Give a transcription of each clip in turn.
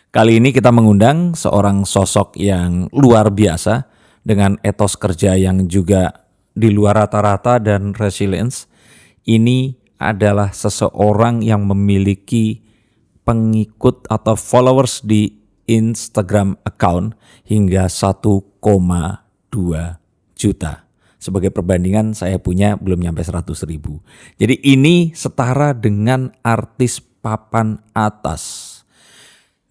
Kali ini kita mengundang seorang sosok yang luar biasa dengan etos kerja yang juga di luar rata-rata dan resilience. Ini adalah seseorang yang memiliki pengikut atau followers di Instagram account hingga 1,2 juta. Sebagai perbandingan saya punya belum nyampe 100.000. Jadi ini setara dengan artis papan atas.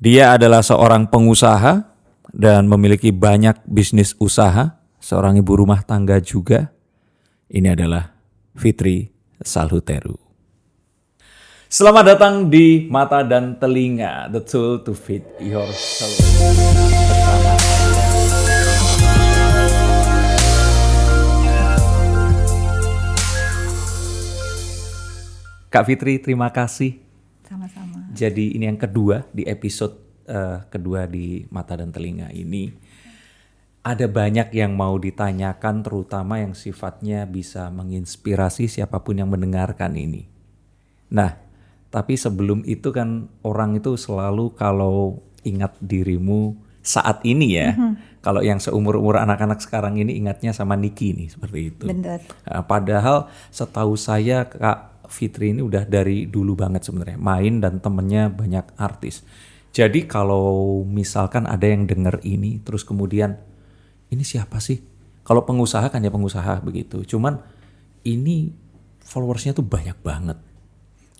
Dia adalah seorang pengusaha dan memiliki banyak bisnis usaha, seorang ibu rumah tangga juga. Ini adalah Fitri Salhuteru. Selamat datang di Mata dan Telinga, the tool to feed your soul. Kak Fitri, terima kasih. Sama-sama. Jadi ini yang kedua di episode kedua di Mata dan Telinga ini. Ada banyak yang mau ditanyakan, terutama yang sifatnya bisa menginspirasi siapapun yang mendengarkan ini. Nah, tapi sebelum itu kan orang itu selalu kalau ingat dirimu saat ini ya. Kalau yang seumur-umur anak-anak sekarang ini ingatnya sama Niki nih, seperti itu. Bener. Padahal setahu saya Kak Fitri ini udah dari dulu banget sebenarnya main dan temennya banyak artis. Jadi kalau misalkan ada yang denger ini terus kemudian ini siapa sih? Kalau pengusaha kan ya pengusaha begitu. Cuman ini followersnya tuh banyak banget.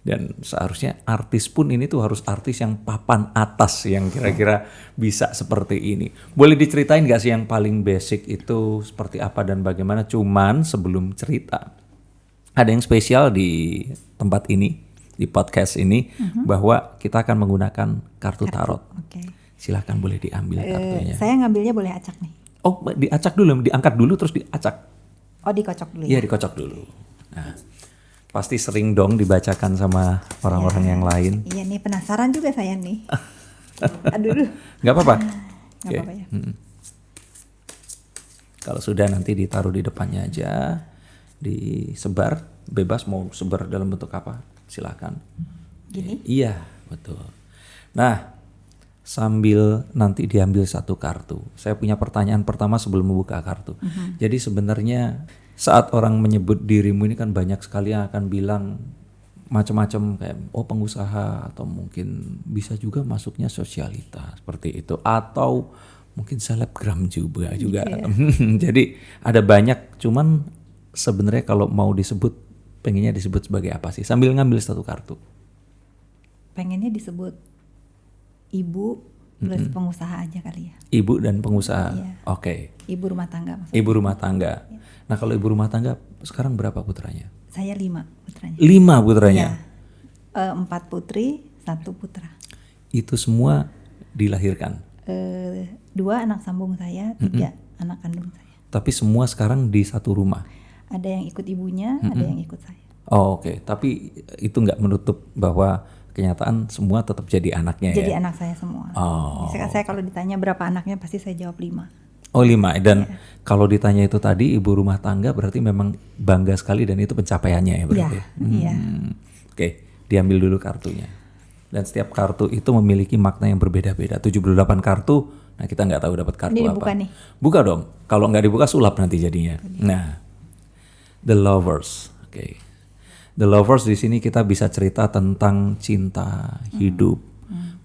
Dan seharusnya artis pun ini tuh harus artis yang papan atas yang kira-kira bisa seperti ini. Boleh diceritain gak sih yang paling basic itu seperti apa dan bagaimana? Cuman sebelum cerita, ada yang spesial di tempat ini, di podcast ini, bahwa kita akan menggunakan kartu tarot. Oke. Silahkan boleh diambil kartunya. Saya ngambilnya boleh acak nih. Oh, diacak dulu, diangkat dulu terus diacak. Oh, dikocok dulu Iya, ya. dikocok dulu. Nah, pasti sering dong dibacakan sama orang-orang yang lain. Iya nih, penasaran juga saya nih. Aduh. Nggak apa-apa. Nggak Oke. apa-apa ya. Kalau sudah nanti ditaruh di depannya aja, disebar, bebas mau sebar dalam bentuk apa, silakan. Gini? Iya, betul. Nah, sambil nanti diambil satu kartu. Saya punya pertanyaan pertama sebelum membuka kartu. Jadi sebenarnya saat orang menyebut dirimu ini kan banyak sekali yang akan bilang macam-macam kayak pengusaha atau mungkin bisa juga masuknya sosialita seperti itu atau mungkin selebgram juga. Jadi ada banyak, cuman sebenarnya kalau mau disebut pengennya disebut sebagai apa sih? Sambil ngambil satu kartu. Pengennya disebut ibu plus pengusaha aja kali ya. Ibu dan pengusaha. Iya. Oke. Ibu rumah tangga maksudnya. Ibu rumah tangga. Nah, kalau ibu rumah tangga sekarang berapa putranya? Saya 5 putranya. 5 putranya. Iya. 4 putri, 1 putra. Itu semua dilahirkan. 2 anak sambung saya, 3 anak kandung saya. Tapi semua sekarang di satu rumah. Ada yang ikut ibunya, ada yang ikut saya. Oh, oke. Tapi itu nggak menutup bahwa kenyataan semua tetap jadi anaknya ya. Jadi anak saya semua. Oh. Saya kalau ditanya berapa anaknya pasti saya jawab 5. Oh, 5. Dan kalau ditanya itu tadi ibu rumah tangga berarti memang bangga sekali dan itu pencapaiannya ya berarti. Iya. Oke, diambil dulu kartunya. Dan setiap kartu itu memiliki makna yang berbeda-beda. 78 kartu, nah kita nggak tahu dapat kartu Ini apa. dibuka nih. Buka dong. Kalau nggak dibuka sulap nanti jadinya. Nah, The Lovers. Oke. The Lovers di sini kita bisa cerita tentang cinta, hidup,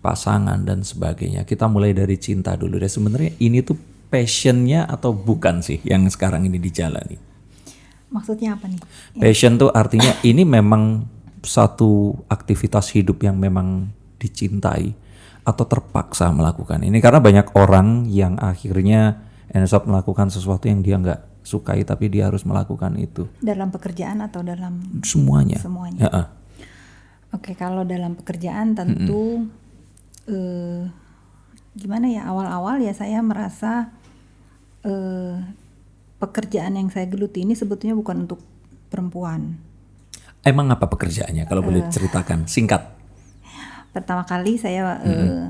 pasangan dan sebagainya. Kita mulai dari cinta dulu. Dan sebenarnya ini tuh passionnya atau bukan sih yang sekarang ini dijalani? Maksudnya apa nih? Passion tuh artinya ini memang satu aktivitas hidup yang memang dicintai atau terpaksa melakukan ini karena banyak orang yang akhirnya ends up melakukan sesuatu yang dia nggak sukai tapi dia harus melakukan itu. Dalam pekerjaan atau dalam Semuanya. semuanya? Oke, kalau dalam pekerjaan tentu gimana ya, awal-awal ya saya merasa pekerjaan yang saya geluti ini sebetulnya bukan untuk perempuan. Emang apa pekerjaannya kalau boleh ceritakan singkat? Pertama kali saya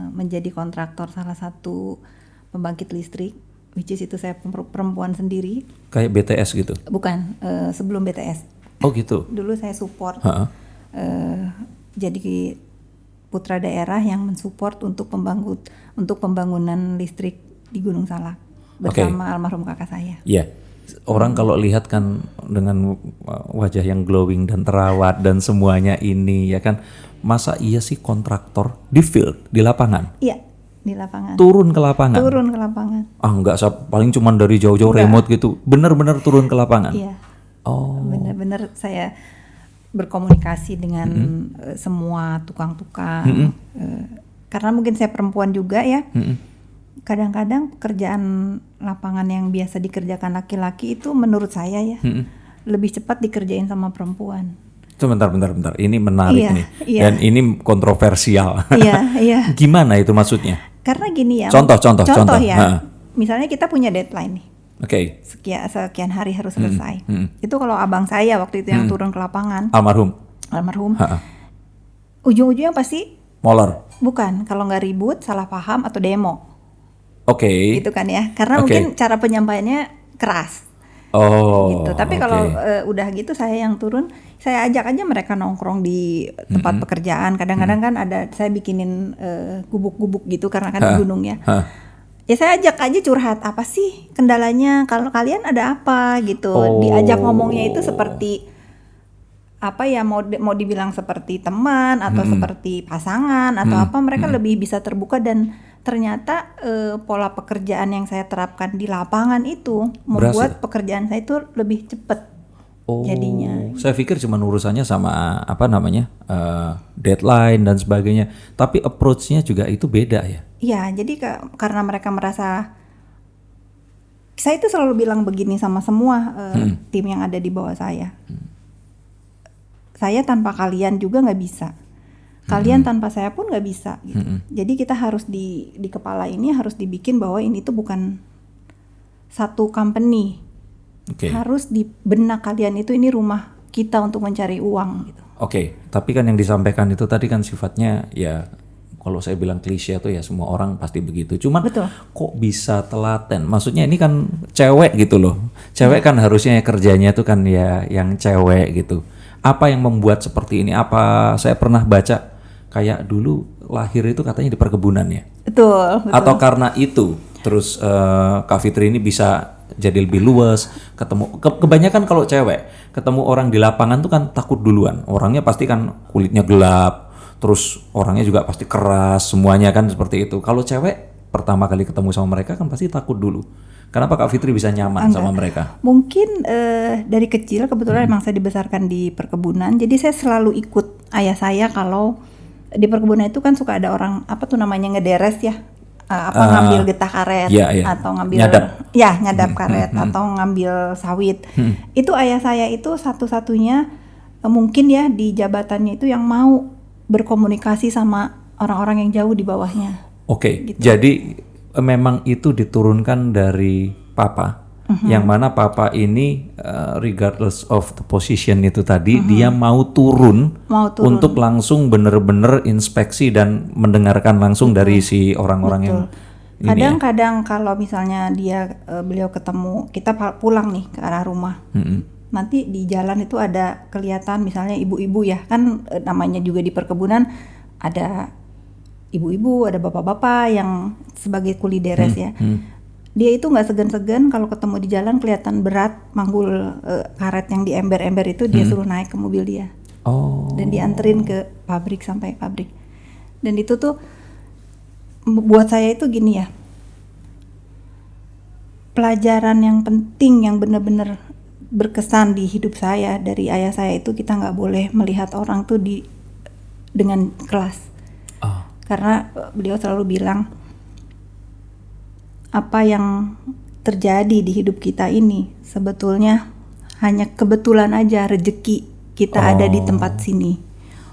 menjadi kontraktor salah satu pembangkit listrik, which is itu saya perempuan sendiri. Kayak BTS gitu? Bukan, sebelum BTS. Oh gitu? Dulu saya support. Jadi putra daerah yang mensupport untuk pembangunan listrik di Gunung Salak bersama almarhum kakak saya. Iya. Orang kalau lihat kan dengan wajah yang glowing dan terawat dan semuanya ini ya kan, masa iya sih kontraktor di field, di lapangan? Iya, di lapangan. Turun ke lapangan? Turun ke lapangan. Ah enggak, paling cuman dari jauh-jauh remote gitu. Bener-bener turun ke lapangan? Iya. Oh. Bener-bener saya berkomunikasi dengan semua tukang-tukang. Karena mungkin saya perempuan juga ya. Kadang-kadang pekerjaan lapangan yang biasa dikerjakan laki-laki itu menurut saya ya lebih cepat dikerjain sama perempuan. Bentar. Ini menarik nih. Iya. Dan ini kontroversial. Iya. Gimana itu maksudnya? Karena gini ya. Contoh ya. Misalnya kita punya deadline nih. Oke. Sekian hari harus selesai. Itu kalau abang saya waktu itu yang turun ke lapangan. Almarhum. Ujung-ujungnya pasti molor. Bukan, kalau nggak ribut, salah paham atau demo. Oke. Gitu kan ya. Karena mungkin cara penyampaiannya keras. Oh. Gitu. Tapi kalau udah gitu saya yang turun, saya ajak aja mereka nongkrong di tempat pekerjaan. Kadang-kadang kan ada saya bikinin gubuk-gubuk gitu karena kan di gunung ya. Ya saya ajak aja curhat, apa sih kendalanya, kalau kalian ada apa gitu. Diajak ngomongnya itu seperti apa ya, mau dibilang seperti teman atau seperti pasangan atau apa, mereka lebih bisa terbuka. Dan ternyata pola pekerjaan yang saya terapkan di lapangan itu membuat pekerjaan saya itu lebih cepat jadinya. Saya pikir cuma urusannya sama deadline dan sebagainya, tapi approach-nya juga itu beda ya. Iya, jadi karena mereka merasa, saya itu selalu bilang begini sama semua tim yang ada di bawah saya. Saya tanpa kalian juga nggak bisa. Kalian tanpa saya pun nggak bisa. Gitu. Jadi kita harus di kepala ini harus dibikin bahwa ini tuh bukan satu company. Harus di benak kalian itu ini rumah kita untuk mencari uang. Gitu. Tapi kan yang disampaikan itu tadi kan sifatnya ya, kalau saya bilang klise itu ya semua orang pasti begitu. Cuman kok bisa telaten? Maksudnya ini kan cewek gitu loh. Cewek kan harusnya kerjanya itu kan ya yang cewek gitu. Apa yang membuat seperti ini? Apa saya pernah baca kayak dulu lahir itu katanya di perkebunan ya? Betul. Atau karena itu terus Kak Fitri ini bisa jadi lebih luas, ketemu kebanyakan kalau cewek ketemu orang di lapangan tuh kan takut duluan. Orangnya pasti kan kulitnya gelap. Terus orangnya juga pasti keras, semuanya kan seperti itu. Kalau cewek pertama kali ketemu sama mereka kan pasti takut dulu. Kenapa Kak Fitri bisa nyaman sama mereka? Mungkin dari kecil kebetulan emang saya dibesarkan di perkebunan. Jadi saya selalu ikut ayah saya kalau di perkebunan itu kan suka ada orang ngederes ya. Ngambil getah karet atau ngambil nyadap karet atau ngambil sawit. Itu ayah saya itu satu-satunya mungkin ya di jabatannya itu yang mau berkomunikasi sama orang-orang yang jauh di bawahnya. Gitu. Jadi memang itu diturunkan dari papa, yang mana papa ini regardless of the position itu tadi, dia mau turun untuk langsung bener-bener inspeksi dan mendengarkan langsung dari si orang-orang yang kadang-kadang kalau misalnya beliau ketemu, kita pulang nih ke arah rumah. Nanti di jalan itu ada kelihatan misalnya ibu-ibu ya, kan namanya juga di perkebunan ada ibu-ibu, ada bapak-bapak yang sebagai kuli deres ya. Dia itu nggak segan-segan kalau ketemu di jalan kelihatan berat manggul karet yang di ember-ember itu, dia suruh naik ke mobil dia. Dan dianterin ke pabrik sampai pabrik. Dan itu tuh buat saya itu gini ya, pelajaran yang penting yang benar-benar berkesan di hidup saya dari ayah saya itu, kita nggak boleh melihat orang tuh dengan kelas. Karena beliau selalu bilang, apa yang terjadi di hidup kita ini sebetulnya hanya kebetulan aja, rezeki kita ada di tempat sini.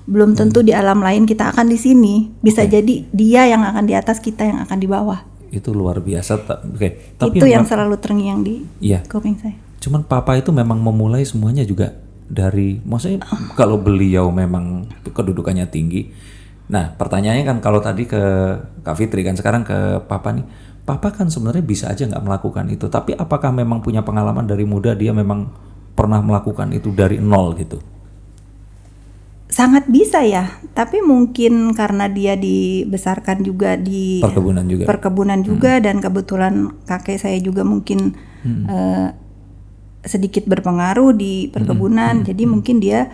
Belum tentu di alam lain kita akan di sini. Bisa jadi dia yang akan di atas, kita yang akan di bawah. Itu luar biasa. Tapi itu yang selalu terngiang di kuping saya. Cuman papa itu memang memulai semuanya juga dari, maksudnya kalau beliau memang kedudukannya tinggi. Nah pertanyaannya kan kalau tadi ke Kak Fitri kan, sekarang ke papa nih. Papa kan sebenarnya bisa aja nggak melakukan itu, tapi apakah memang punya pengalaman dari muda dia memang pernah melakukan itu dari nol gitu? Sangat bisa ya, tapi mungkin karena dia dibesarkan juga di perkebunan juga dan kebetulan kakek saya juga mungkin sedikit berpengaruh di perkebunan, jadi mungkin dia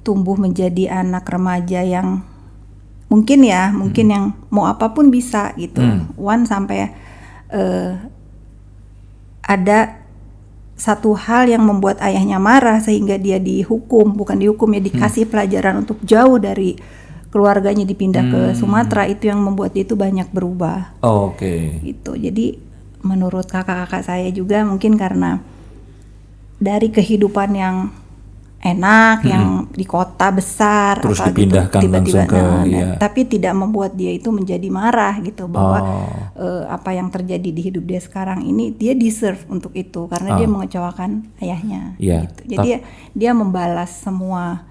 tumbuh menjadi anak remaja yang mungkin yang mau apapun bisa gitu. Sampai ada satu hal yang membuat ayahnya marah sehingga dia bukan dihukum ya, dikasih pelajaran untuk jauh dari keluarganya, dipindah ke Sumatera. Itu yang membuat dia itu banyak berubah. Oke. Gitu. Jadi menurut kakak-kakak saya juga mungkin karena dari kehidupan yang enak, yang di kota besar, terus dipindahkan tiba-tiba, langsung ke tapi tidak membuat dia itu menjadi marah gitu, bahwa apa yang terjadi di hidup dia sekarang ini dia deserve untuk itu karena dia mengecewakan ayahnya. Gitu. Jadi dia membalas semua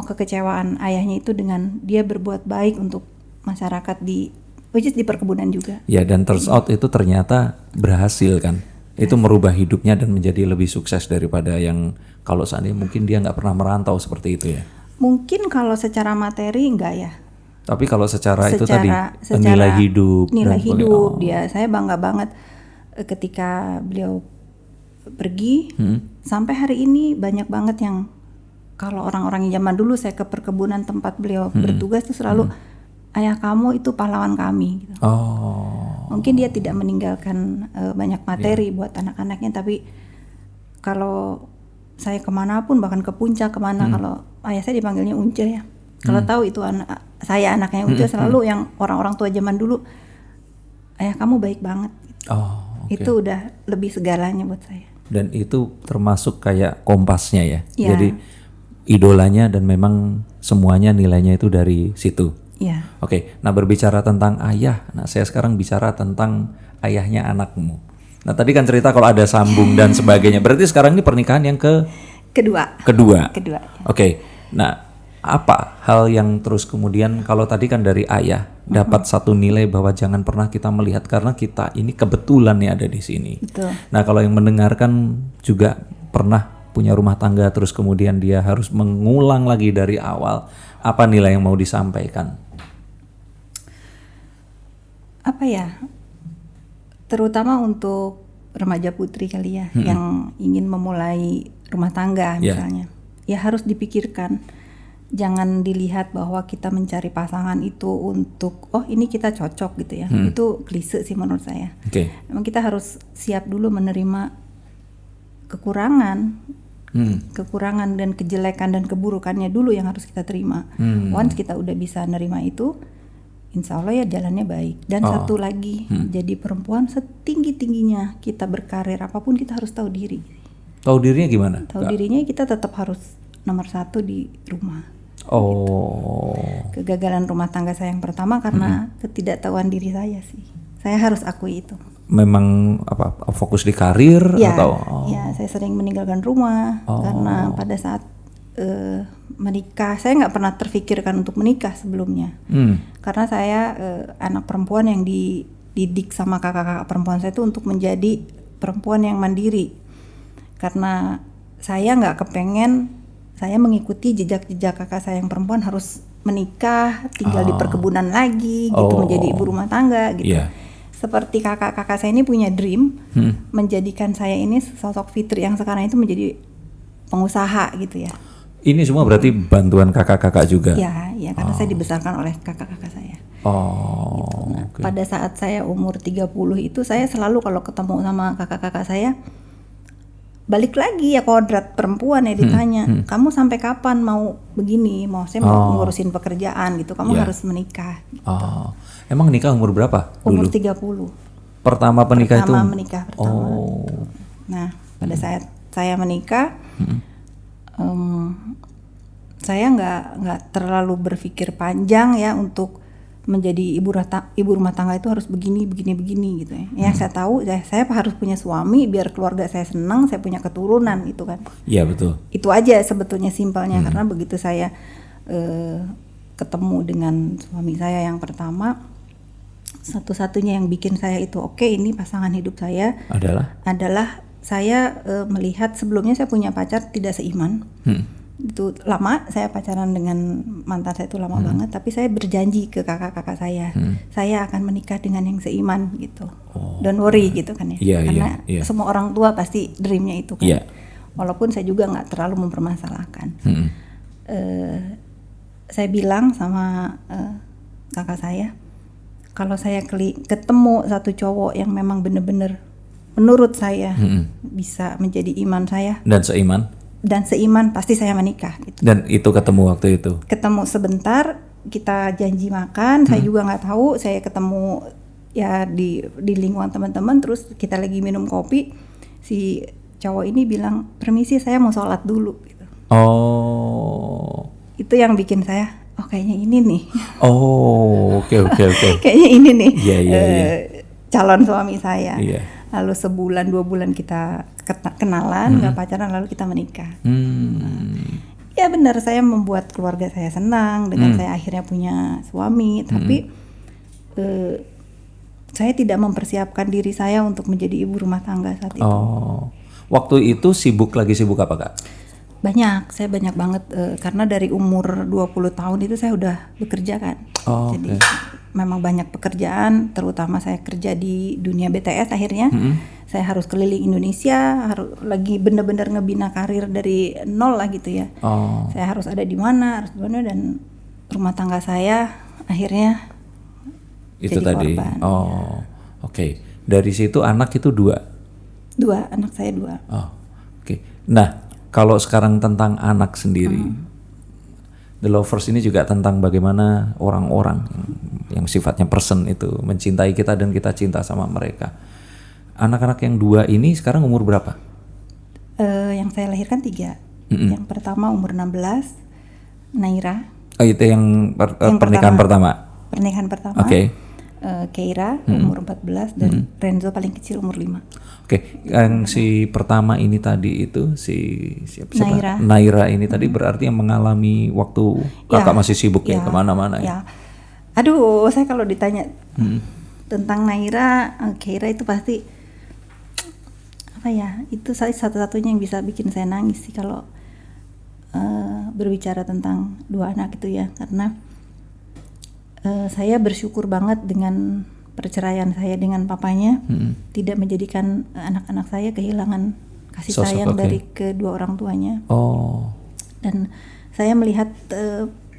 kekecewaan ayahnya itu dengan dia berbuat baik untuk masyarakat which is di perkebunan juga. Ya, dan turns out itu ternyata berhasil kan. Itu merubah hidupnya dan menjadi lebih sukses daripada yang kalau seandainya mungkin dia nggak pernah merantau seperti itu ya. Mungkin kalau secara materi enggak ya. Tapi kalau secara itu tadi nilai hidup dia, saya bangga banget ketika beliau pergi. Sampai hari ini banyak banget yang kalau orang-orang zaman dulu saya ke perkebunan tempat beliau bertugas itu selalu ayah kamu itu pahlawan kami gitu. Mungkin dia tidak meninggalkan banyak materi buat anak-anaknya, tapi kalau saya kemanapun, bahkan ke puncak kemana, kalau ayah saya dipanggilnya Unce ya. Kalau tahu itu saya anaknya Unce, selalu yang orang-orang tua zaman dulu, ayah kamu baik banget. Itu udah lebih segalanya buat saya. Dan itu termasuk kayak kompasnya ya. Jadi idolanya dan memang semuanya nilainya itu dari situ. Oke, nah berbicara tentang ayah, nah saya sekarang bicara tentang ayahnya anakmu. Nah tadi kan cerita kalau ada sambung dan sebagainya, berarti sekarang ini pernikahan yang kedua. Oke, nah apa hal yang terus kemudian, kalau tadi kan dari ayah dapat satu nilai bahwa jangan pernah kita melihat karena kita ini kebetulan nih ada di sini. Betul. Nah kalau yang mendengarkan juga pernah punya rumah tangga terus kemudian dia harus mengulang lagi dari awal, apa nilai yang mau disampaikan? Terutama untuk remaja putri kali ya, yang ingin memulai rumah tangga misalnya, ya harus dipikirkan, jangan dilihat bahwa kita mencari pasangan itu untuk ini kita cocok gitu ya. Itu klise sih menurut saya. Memang kita harus siap dulu menerima kekurangan dan kejelekan dan keburukannya dulu yang harus kita terima. Once kita udah bisa nerima itu, insya Allah ya jalannya baik. Dan satu lagi, jadi perempuan setinggi-tingginya kita berkarir apapun, kita harus tahu diri. Tahu dirinya gimana? Tahu dirinya kita tetap harus nomor 1 di rumah. Kegagalan rumah tangga saya yang pertama karena ketidaktahuan diri saya sih. Saya harus akui itu. Memang fokus di karir atau? Ya, saya sering meninggalkan rumah karena pada saat menikah, saya nggak pernah terfikirkan untuk menikah sebelumnya. Karena saya anak perempuan yang dididik sama kakak-kakak perempuan saya itu untuk menjadi perempuan yang mandiri. Karena saya nggak kepengen saya mengikuti jejak-jejak kakak saya yang perempuan harus menikah, tinggal di perkebunan lagi, gitu, menjadi ibu rumah tangga gitu. Seperti kakak-kakak saya ini punya dream menjadikan saya ini sosok Fitri yang sekarang itu menjadi pengusaha gitu ya. Ini semua berarti bantuan kakak-kakak juga? Ya, karena saya dibesarkan oleh kakak-kakak saya. Gitu. Nah, pada saat saya umur 30 itu, saya selalu kalau ketemu sama kakak-kakak saya, balik lagi ya kodrat perempuan ya, ditanya, kamu sampai kapan mau begini? Saya mau ngurusin pekerjaan gitu, kamu harus menikah gitu. Emang nikah umur berapa Umur dulu? 30. Pertama menikah itu? Menikah pertama. Nah, pada saat saya menikah, saya nggak terlalu berpikir panjang ya untuk menjadi ibu rumah tangga itu harus begini gitu ya. Yang saya tahu saya harus punya suami biar keluarga saya senang, saya punya keturunan gitu kan. Iya betul. Itu aja sebetulnya simpelnya. Karena begitu saya ketemu dengan suami saya yang pertama, satu-satunya yang bikin saya itu oke, ini pasangan hidup saya adalah saya melihat sebelumnya saya punya pacar tidak seiman. Itu lama, saya pacaran dengan mantan saya itu lama banget, tapi saya berjanji ke kakak-kakak saya akan menikah dengan yang seiman gitu. Don't worry gitu kan ya. Iya, Karena iya. semua orang tua pasti dreamnya itu kan. Iya. Walaupun saya juga nggak terlalu mempermasalahkan. Saya bilang sama kakak saya, kalau saya ketemu satu cowok yang memang benar-benar menurut saya bisa menjadi iman saya Dan seiman, pasti saya menikah gitu. Dan itu ketemu waktu itu. Ketemu sebentar, kita janji makan, saya juga nggak tahu, saya ketemu ya di lingkungan teman-teman, terus kita lagi minum kopi, si cowok ini bilang, permisi saya mau sholat dulu gitu. Oh. Itu yang bikin saya, oh kayaknya ini nih. Oh, oke. Kayaknya ini nih. Iya. Calon suami saya. Iya. Lalu sebulan 2 bulan kita kenalan, nggak pacaran, lalu kita menikah. Ya benar, saya membuat keluarga saya senang dengan saya akhirnya punya suami, tapi saya tidak mempersiapkan diri saya untuk menjadi ibu rumah tangga saat itu. Oh, waktu itu sibuk apa Kak? Saya banyak banget, karena dari umur 20 tahun itu saya udah bekerja kan. Jadi memang banyak pekerjaan, terutama saya kerja di dunia BTS akhirnya. Saya harus keliling Indonesia, harus lagi bener-bener ngebina karir dari nol lah gitu ya. Saya harus ada di mana, dan rumah tangga saya akhirnya itu jadi tadi. korban. Oke. Dari situ anak itu 2? 2, anak saya 2. Oke. Nah, kalau sekarang tentang anak sendiri, The Lovers ini juga tentang bagaimana orang-orang yang sifatnya person itu mencintai kita dan kita cinta sama mereka. Anak-anak yang 2 ini sekarang umur berapa? Yang saya lahirkan 3. Yang pertama umur 16, Naira. Itu yang pernikahan pertama. Pernikahan pertama. Oke. Keira umur 14 dan Renzo paling kecil umur 5. Oke, yang si pertama ini tadi itu siapa? Naira ini tadi berarti yang mengalami waktu kakak masih sibuk ya kemana-mana ya. Aduh, saya kalau ditanya tentang Naira, Keira itu pasti apa ya? Itu satu-satunya yang bisa bikin saya nangis sih kalau berbicara tentang 2 anak itu ya, karena saya bersyukur banget dengan perceraian saya dengan papanya, tidak menjadikan anak-anak saya kehilangan kasih sayang dari kedua orang tuanya. Dan saya melihat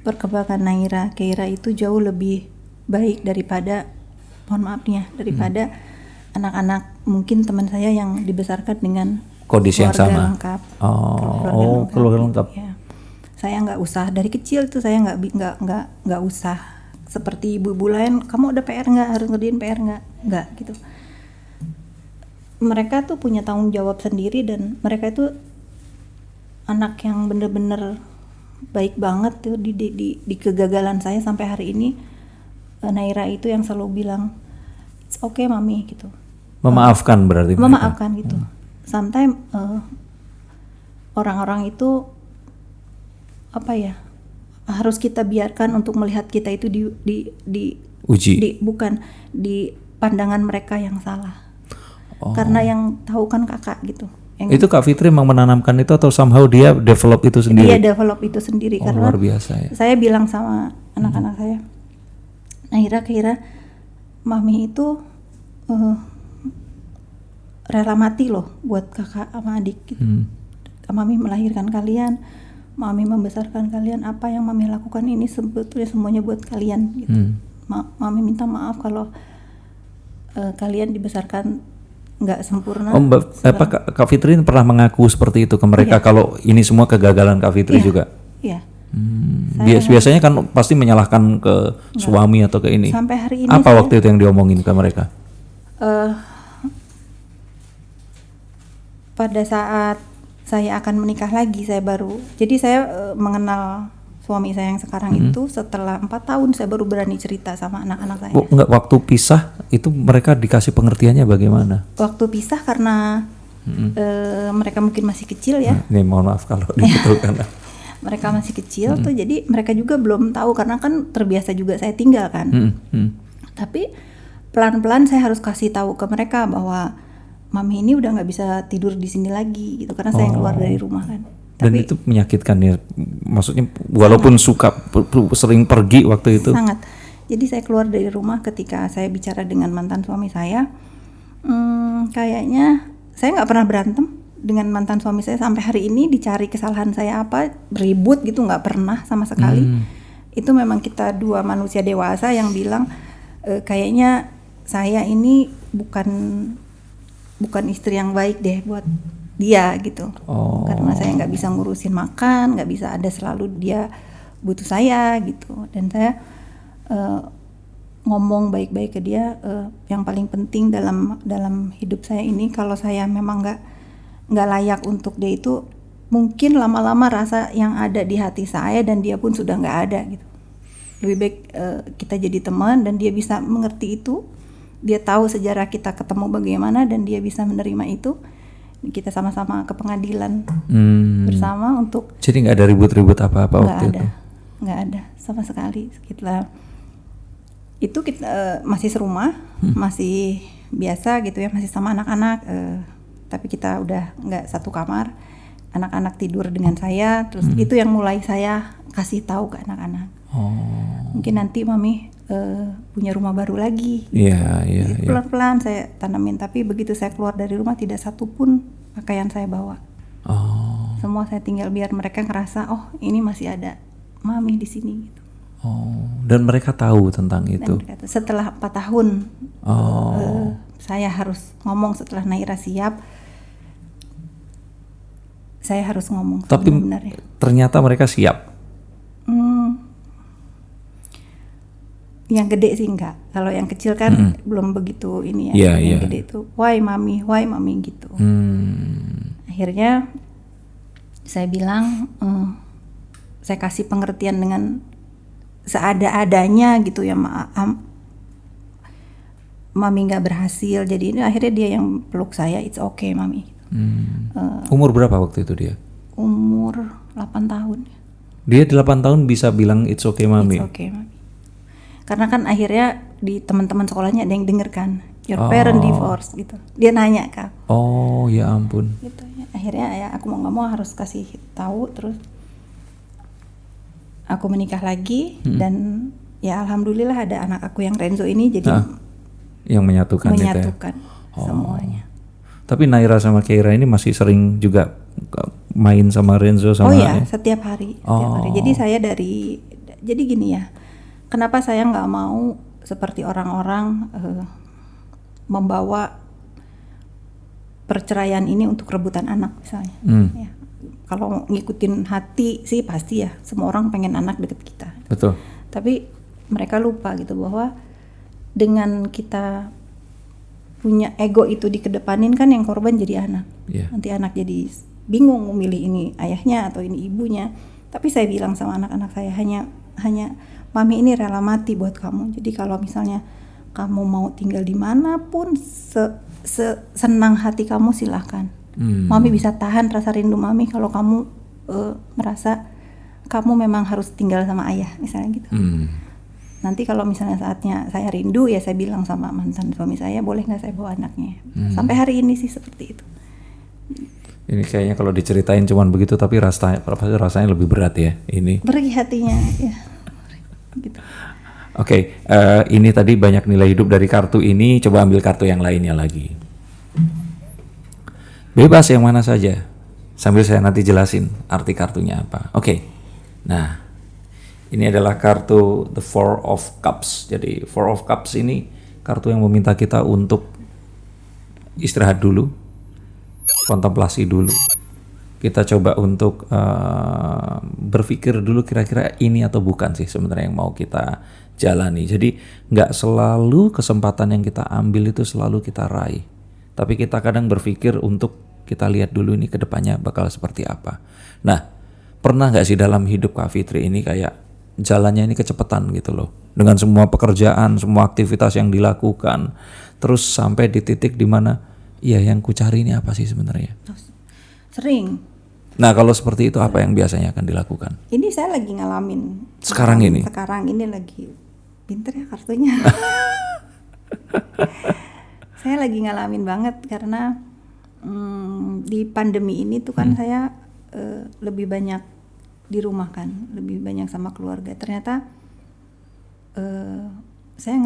perkembangan Naira, Keira itu jauh lebih baik daripada, mohon maaf nih ya, daripada anak-anak mungkin teman saya yang dibesarkan dengan kondisi yang sama. Lengkap. Keluarga lengkap. Ya. Saya nggak usah dari kecil tuh, saya nggak usah seperti ibu-ibu lain, kamu ada PR nggak, harus ngerjain PR nggak gitu. Mereka tuh punya tanggung jawab sendiri dan mereka itu anak yang bener-bener baik banget tuh di kegagalan saya sampai hari ini. Naira itu yang selalu bilang it's okay mami gitu, memaafkan berarti memaafkan gitu. Sometimes orang-orang itu apa ya, harus kita biarkan untuk melihat kita itu bukan di pandangan mereka yang salah. Karena yang tahu kan kakak gitu. Itu Kak Fitri memang menanamkan itu atau somehow dia develop itu sendiri? Dia develop itu sendiri karena luar biasa ya. Saya bilang sama anak-anak saya, Naira, Keira, mami itu rela mati loh buat kakak sama adik gitu. Mami melahirkan kalian, mami membesarkan kalian, apa yang mami lakukan ini sebetulnya semuanya buat kalian gitu. Mami minta maaf kalau kalian dibesarkan nggak sempurna. Kak Fitri pernah mengaku seperti itu ke mereka kalau ini semua kegagalan Kak Fitri juga? Iya. Biasanya kan pasti menyalahkan ke suami atau ke ini. Sampai hari ini apa waktu itu yang diomongin ke mereka? Pada saat saya akan menikah lagi, jadi saya mengenal suami saya yang sekarang itu setelah 4 tahun saya baru berani cerita sama anak-anak saya. Enggak, waktu pisah itu mereka dikasih pengertiannya bagaimana? Waktu pisah karena mereka mungkin masih kecil ya. Ini mohon maaf kalau dibetulkan. Mereka masih kecil tuh, jadi mereka juga belum tahu karena kan terbiasa juga saya tinggal kan. Tapi pelan-pelan saya harus kasih tahu ke mereka bahwa mami ini udah nggak bisa tidur di sini lagi gitu karena saya keluar dari rumah kan. Dan itu menyakitkan ya, maksudnya walaupun suka sering pergi waktu itu. Sangat. Jadi saya keluar dari rumah ketika saya bicara dengan mantan suami saya, kayaknya saya nggak pernah berantem dengan mantan suami saya sampai hari ini. Dicari kesalahan saya apa, ribut gitu, nggak pernah sama sekali. Itu memang kita dua manusia dewasa yang bilang kayaknya saya ini bukan istri yang baik deh buat dia gitu. Karena saya nggak bisa ngurusin makan, nggak bisa ada selalu dia butuh saya gitu. Dan saya ngomong baik-baik ke dia, yang paling penting dalam hidup saya ini, kalau saya memang nggak layak untuk dia itu, mungkin lama-lama rasa yang ada di hati saya dan dia pun sudah nggak ada gitu. Lebih baik kita jadi teman dan dia bisa mengerti itu, dia tahu sejarah kita ketemu bagaimana dan dia bisa menerima itu. Kita sama-sama ke pengadilan bersama untuk. Jadi nggak ada ribut-ribut apa-apa waktu itu? Nggak ada sama sekali. Kita masih serumah, masih biasa gitu ya, masih sama anak-anak. Tapi kita udah nggak satu kamar. Anak-anak tidur dengan saya. Terus itu yang mulai saya kasih tahu ke anak-anak. Mungkin nanti mami punya rumah baru lagi. Iya. Pelan-pelan saya tanamin, tapi begitu saya keluar dari rumah tidak satu pun pakaian saya bawa. Semua saya tinggal biar mereka ngerasa ini masih ada mami di sini gitu. Dan mereka tahu tentang itu. Setelah 4 tahun saya harus ngomong setelah Naira siap. Saya harus ngomong. Tapi sebenarnya ternyata mereka siap. Yang gede sih enggak. Kalau yang kecil kan belum begitu ini ya. Yang gede itu why mami gitu. Akhirnya saya bilang saya kasih pengertian dengan seada-adanya gitu ya, mami nggak berhasil. Jadi ini akhirnya dia yang peluk saya, it's okay mami. Umur berapa waktu itu dia? Umur 8 tahun. Dia 8 tahun bisa bilang it's okay mami. It's okay mami. Karena kan akhirnya di teman-teman sekolahnya ada yang denger kan, your parent divorce gitu. Dia nanya Kak. Ya ampun. Gitu ya. Akhirnya ya aku mau nggak mau harus kasih tahu. Terus aku menikah lagi dan ya alhamdulillah ada anak aku yang Renzo ini jadi yang menyatukan itu ya? Semuanya. Tapi Naira sama Keira ini masih sering juga main sama Renzo sama setiap hari. Jadi saya jadi gini ya. Kenapa saya nggak mau seperti orang-orang membawa perceraian ini untuk rebutan anak misalnya. Ya. Kalau ngikutin hati sih pasti ya semua orang pengen anak deket kita. Betul. Tapi mereka lupa gitu bahwa dengan kita punya ego itu dikedepanin kan yang korban jadi anak. Nanti anak jadi bingung memilih ini ayahnya atau ini ibunya. Tapi saya bilang sama anak-anak saya hanya mami ini rela mati buat kamu. Jadi kalau misalnya kamu mau tinggal di mana pun senang hati kamu silahkan. Mami bisa tahan rasa rindu mami kalau kamu merasa kamu memang harus tinggal sama ayah misalnya gitu. Nanti kalau misalnya saatnya saya rindu ya saya bilang sama mantan suami saya boleh nggak saya bawa anaknya. Sampai hari ini sih seperti itu. Ini kayaknya kalau diceritain cuman begitu tapi rasanya lebih berat ya ini. Perih hatinya ya. Gitu. Oke, ini tadi banyak nilai hidup dari kartu ini. Coba ambil kartu yang lainnya lagi. Bebas yang mana saja. Sambil saya nanti jelasin arti kartunya apa. Oke. Nah, ini adalah kartu The Four of Cups. Jadi Four of Cups ini kartu yang meminta kita untuk istirahat dulu, kontemplasi dulu. Kita coba untuk berpikir dulu kira-kira ini atau bukan sih sebenarnya yang mau kita jalani. Jadi nggak selalu kesempatan yang kita ambil itu selalu kita raih. Tapi kita kadang berpikir untuk kita lihat dulu ini ke depannya bakal seperti apa. Nah, pernah nggak sih dalam hidup Kak Fitri ini kayak jalannya ini kecepatan gitu loh. Dengan semua pekerjaan, semua aktivitas yang dilakukan. Terus sampai di titik dimana, yang ku cari ini apa sih sebenarnya? Sering. Nah kalau seperti itu apa yang biasanya akan dilakukan? Ini saya lagi ngalamin. Sekarang ini lagi pinter ya kartunya. Saya lagi ngalamin banget karena di pandemi ini tuh kan saya lebih banyak di rumah kan, lebih banyak sama keluarga. Ternyata saya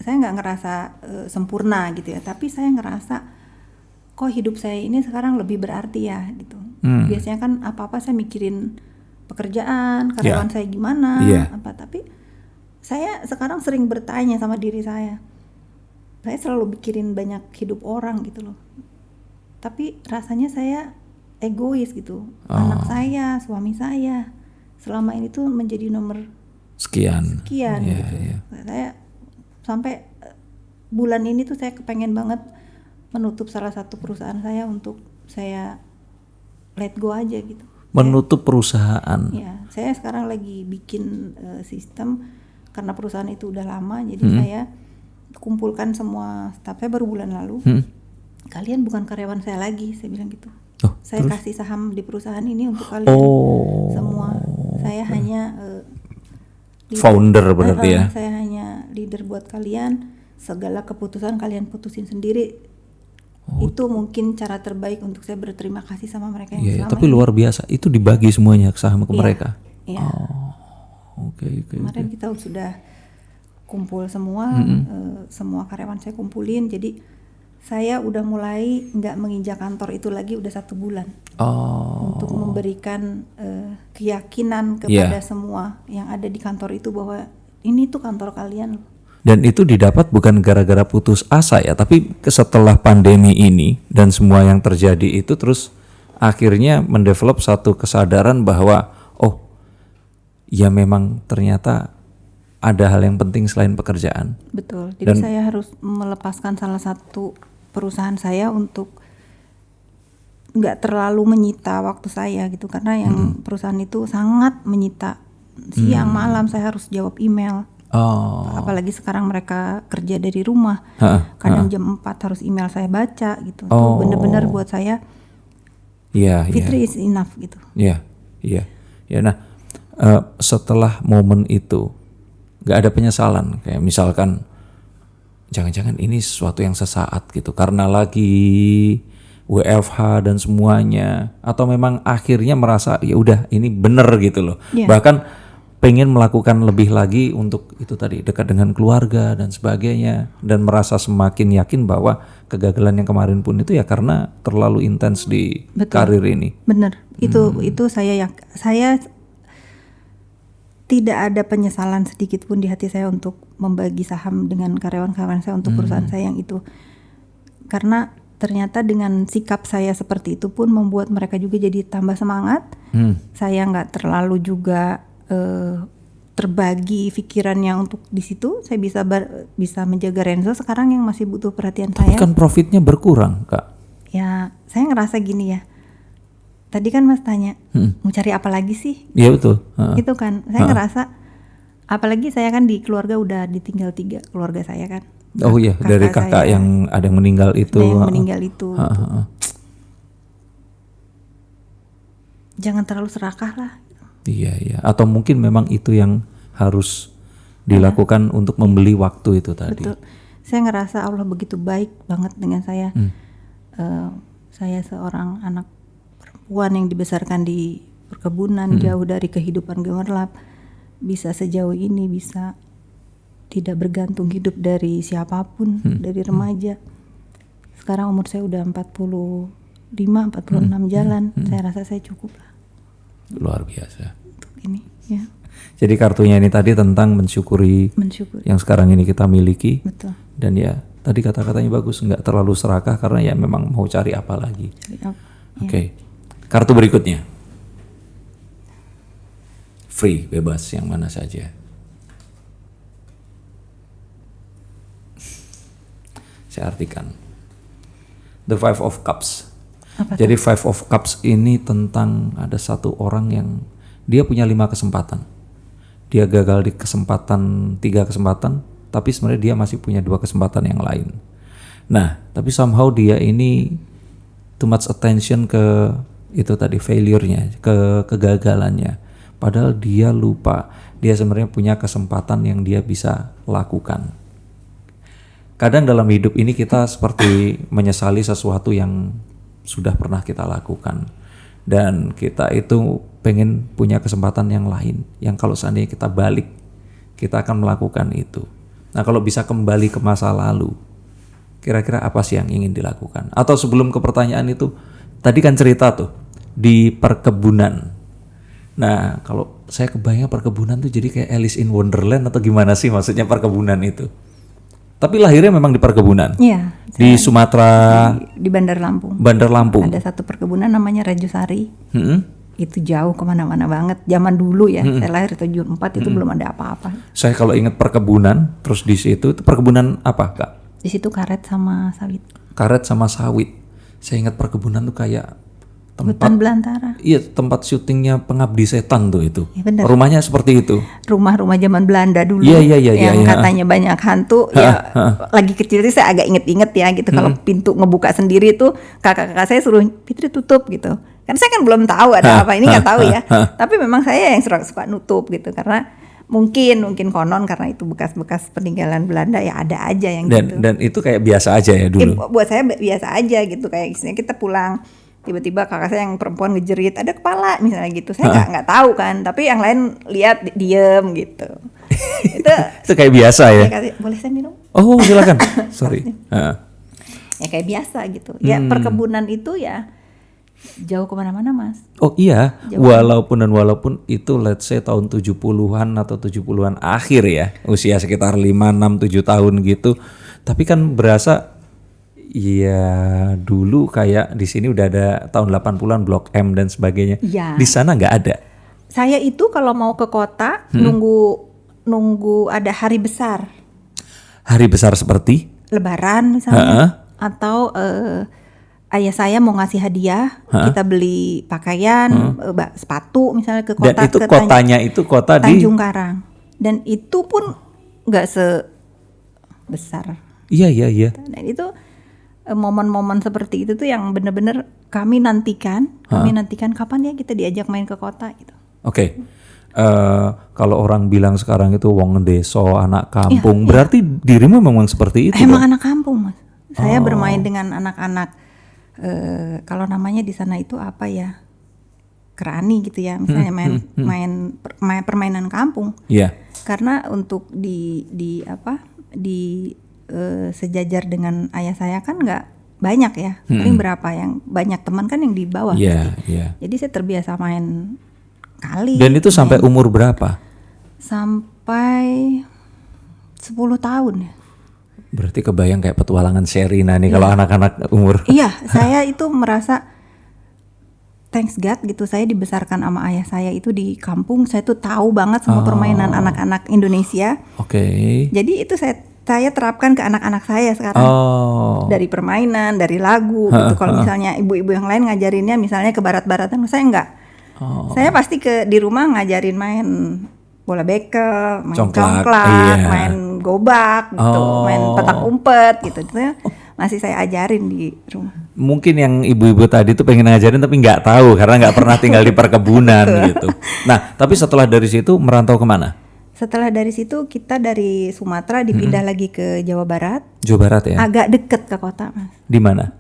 nggak ngerasa sempurna gitu ya, tapi saya ngerasa kok hidup saya ini sekarang lebih berarti ya gitu. Biasanya kan apa-apa saya mikirin pekerjaan, karyawan saya gimana, tapi saya sekarang sering bertanya sama diri saya selalu mikirin banyak hidup orang gitu loh, tapi rasanya saya egois gitu. Anak saya, suami saya selama ini tuh menjadi nomor sekian gitu. Saya sampai bulan ini tuh saya kepengen banget menutup salah satu perusahaan saya untuk saya let go aja gitu. Menutup perusahaan. Ya, saya sekarang lagi bikin sistem karena perusahaan itu udah lama, jadi saya kumpulkan semua staff saya baru bulan lalu. Kalian bukan karyawan saya lagi, saya bilang gitu. Saya kasih saham di perusahaan ini untuk kalian semua. Saya hanya founder berarti ya. Saya hanya leader buat kalian. Segala keputusan kalian putusin sendiri. Itu mungkin cara terbaik untuk saya berterima kasih sama mereka yang selama tapi ini. luar biasa, itu dibagi semuanya saham ke mereka. Iya. Kemarin kita sudah kumpul semua, semua karyawan saya kumpulin. Jadi saya udah mulai nggak menginjak kantor itu lagi udah 1 bulan. Untuk memberikan keyakinan kepada semua yang ada di kantor itu bahwa ini tuh kantor kalian loh. Dan itu didapat bukan gara-gara putus asa ya, tapi setelah pandemi ini dan semua yang terjadi itu terus akhirnya mendevelop satu kesadaran bahwa ya memang ternyata ada hal yang penting selain pekerjaan. Betul. Jadi saya harus melepaskan salah satu perusahaan saya untuk nggak terlalu menyita waktu saya gitu, karena yang perusahaan itu sangat menyita. Siang malam saya harus jawab email. Apalagi sekarang mereka kerja dari rumah, kadang jam 4 harus email saya baca gitu. Itu benar-benar buat saya Fitri is enough gitu. Iya. Nah, setelah momen itu nggak ada penyesalan, kayak misalkan jangan-jangan ini sesuatu yang sesaat gitu karena lagi WFH dan semuanya, atau memang akhirnya merasa ya udah ini bener gitu loh. Bahkan pengen melakukan lebih lagi untuk itu tadi, dekat dengan keluarga dan sebagainya, dan merasa semakin yakin bahwa kegagalan yang kemarin pun itu ya karena terlalu intens di karir ini. Bener, itu saya tidak ada penyesalan sedikit pun di hati saya untuk membagi saham dengan karyawan-karyawan saya untuk perusahaan saya yang itu, karena ternyata dengan sikap saya seperti itu pun membuat mereka juga jadi tambah semangat. Saya nggak terlalu juga terbagi pikirannya untuk di situ. Saya bisa menjaga Renzo sekarang yang masih butuh perhatian saya. Tapi kan profitnya berkurang, Kak. Ya, saya ngerasa gini ya. Tadi kan Mas tanya, mau cari apa lagi sih? Iya betul. Gitu kan. Saya ngerasa, apalagi saya kan di keluarga udah ditinggal 3 keluarga saya kan. Oh iya, dari kakak yang ada yang meninggal itu. Gitu. Jangan terlalu serakah lah. Iya. Atau mungkin memang itu yang harus dilakukan untuk membeli waktu itu tadi. Betul. Saya ngerasa Allah begitu baik banget dengan saya. Saya seorang anak perempuan yang dibesarkan di perkebunan, jauh dari kehidupan gemerlap, bisa sejauh ini, bisa tidak bergantung hidup dari siapapun, dari remaja. Sekarang umur saya udah 45, 46 jalan. Saya rasa saya cukup lah. Luar biasa. Untuk ini, ya. Jadi kartunya ini tadi tentang mensyukuri yang sekarang ini kita miliki. Betul. Dan ya tadi kata-katanya bagus, nggak terlalu serakah karena ya memang mau cari apa lagi. Oke. Kartu berikutnya. Free, bebas, yang mana saja. Saya artikan. The Five of Cups. Jadi Five of Cups ini tentang ada satu orang yang dia punya 5 kesempatan. Dia gagal di 3 kesempatan, tapi sebenarnya dia masih punya 2 kesempatan yang lain. Nah, tapi somehow dia ini too much attention ke itu tadi, failure-nya, ke kegagalannya. Padahal dia lupa, dia sebenarnya punya kesempatan yang dia bisa lakukan. Kadang dalam hidup ini kita seperti menyesali sesuatu yang sudah pernah kita lakukan. Dan kita itu pengen punya kesempatan yang lain, yang kalau seandainya kita balik, kita akan melakukan itu. Nah kalau bisa kembali ke masa lalu, kira-kira apa sih yang ingin dilakukan? Atau sebelum ke pertanyaan itu, tadi kan cerita tuh di perkebunan. Nah kalau saya kebayang perkebunan tuh jadi kayak Alice in Wonderland atau gimana sih maksudnya perkebunan itu? Tapi lahirnya memang di perkebunan. Iya. Di Sumatera. Di Bandar Lampung. Bandar Lampung. Ada satu perkebunan namanya Rajosari. Hmm. Itu jauh kemana-mana banget. Zaman dulu ya. Saya lahir 74 itu belum ada apa-apa. Saya kalau ingat perkebunan, terus di situ itu perkebunan apa Kak? Di situ karet sama sawit. Karet sama sawit. Saya ingat perkebunan tuh kayak Hutan belantara. Iya, tempat syutingnya Pengabdi Setan tuh itu. Ya, benar. Rumahnya seperti itu. Rumah-rumah zaman Belanda dulu. Iya, yang katanya banyak hantu. Ya lagi kecil itu saya agak inget-inget ya gitu. Kalau pintu ngebuka sendiri tuh kakak-kakak saya suruh Fitri tutup gitu. Kan saya kan belum tahu ada apa, ini nggak tahu ya. Tapi memang saya yang suka nutup gitu karena mungkin konon karena itu bekas-bekas peninggalan Belanda ya ada aja yang gitu. Dan itu kayak biasa aja ya dulu. Buat saya biasa aja gitu, kayak misalnya kita pulang tiba-tiba kakak saya yang perempuan ngejerit ada kepala misalnya gitu, saya nggak tahu kan, tapi yang lain lihat diem gitu. Itu kayak biasa ya. Boleh saya minum? Oh silakan. Sorry. Ya kayak biasa gitu. Ya perkebunan itu ya jauh kemana-mana Mas. Oh iya, walaupun itu let's say tahun 70-an atau 70-an akhir ya, usia sekitar 5, 6, 7 tahun gitu. Tapi kan berasa iya dulu kayak di sini udah ada tahun 80-an Blok M dan sebagainya. Ya. Di sana nggak ada. Saya itu kalau mau ke kota nunggu ada hari besar. Hari besar seperti? Lebaran misalnya. Atau ayah saya mau ngasih hadiah, kita beli pakaian, sepatu misalnya ke kota. Dan itu kotanya itu kota di Tanjung Karang. Dan itu pun nggak sebesar. Iya. Dan itu momen-momen seperti itu tuh yang benar-benar kami nantikan kapan ya kita diajak main ke kota gitu. Oke. Kalau orang bilang sekarang itu wong deso, anak kampung, berarti dirimu memang seperti itu. Emang anak kampung Mas. Saya bermain dengan anak-anak kalau namanya di sana itu apa ya? Kerani gitu ya, misalnya main permainan kampung. Iya. Karena untuk di sejajar dengan ayah saya kan nggak banyak ya, paling berapa yang banyak teman kan yang di bawah. Iya. Jadi saya terbiasa main kali. Dan itu sampai umur berapa? Sampai 10 tahun ya. Berarti kebayang kayak petualangan Sherina nih kalau anak-anak umur. Iya, saya itu merasa thanks God gitu, saya dibesarkan sama ayah saya itu di kampung, saya tuh tahu banget sama permainan anak-anak Indonesia. Oke. Jadi itu saya terapkan ke anak-anak saya sekarang. Dari permainan, dari lagu gitu. Kalau misalnya ibu-ibu yang lain ngajarinnya misalnya ke barat-baratan, saya enggak. Saya pasti di rumah ngajarin main bola bekel, main congklak, main gobak gitu, main petak umpet gitu. Masih saya ajarin di rumah. Mungkin yang ibu-ibu tadi tuh pengen ngajarin tapi nggak tahu karena nggak pernah tinggal di perkebunan gitu. Nah, tapi setelah dari situ merantau kemana? Setelah dari situ kita dari Sumatera dipindah lagi ke Jawa Barat. Jawa Barat ya? Agak deket ke kota Mas. Di mana?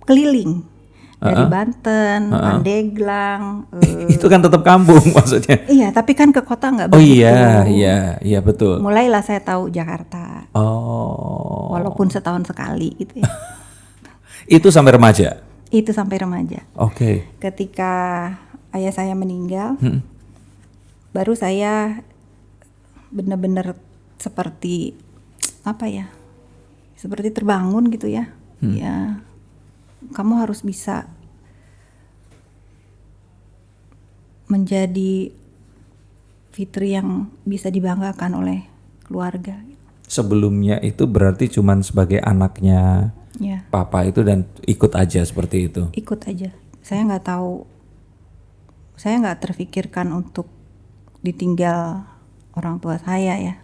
Keliling. Dari Banten, Pandeglang. Itu kan tetap kampung maksudnya. Iya, tapi kan ke kota nggak begitu. begitu. Iya betul. Mulailah saya tahu Jakarta. Walaupun setahun sekali gitu ya. Itu sampai remaja? Itu sampai remaja. Oke. Ketika ayah saya meninggal, baru saya benar-benar seperti apa ya? Seperti terbangun gitu ya. Ya. Kamu harus bisa menjadi Fitri yang bisa dibanggakan oleh keluarga. Sebelumnya itu berarti cuman sebagai anaknya papa itu dan ikut aja seperti itu? Ikut aja. Saya nggak tahu, saya nggak terfikirkan untuk ditinggal orang tua saya ya.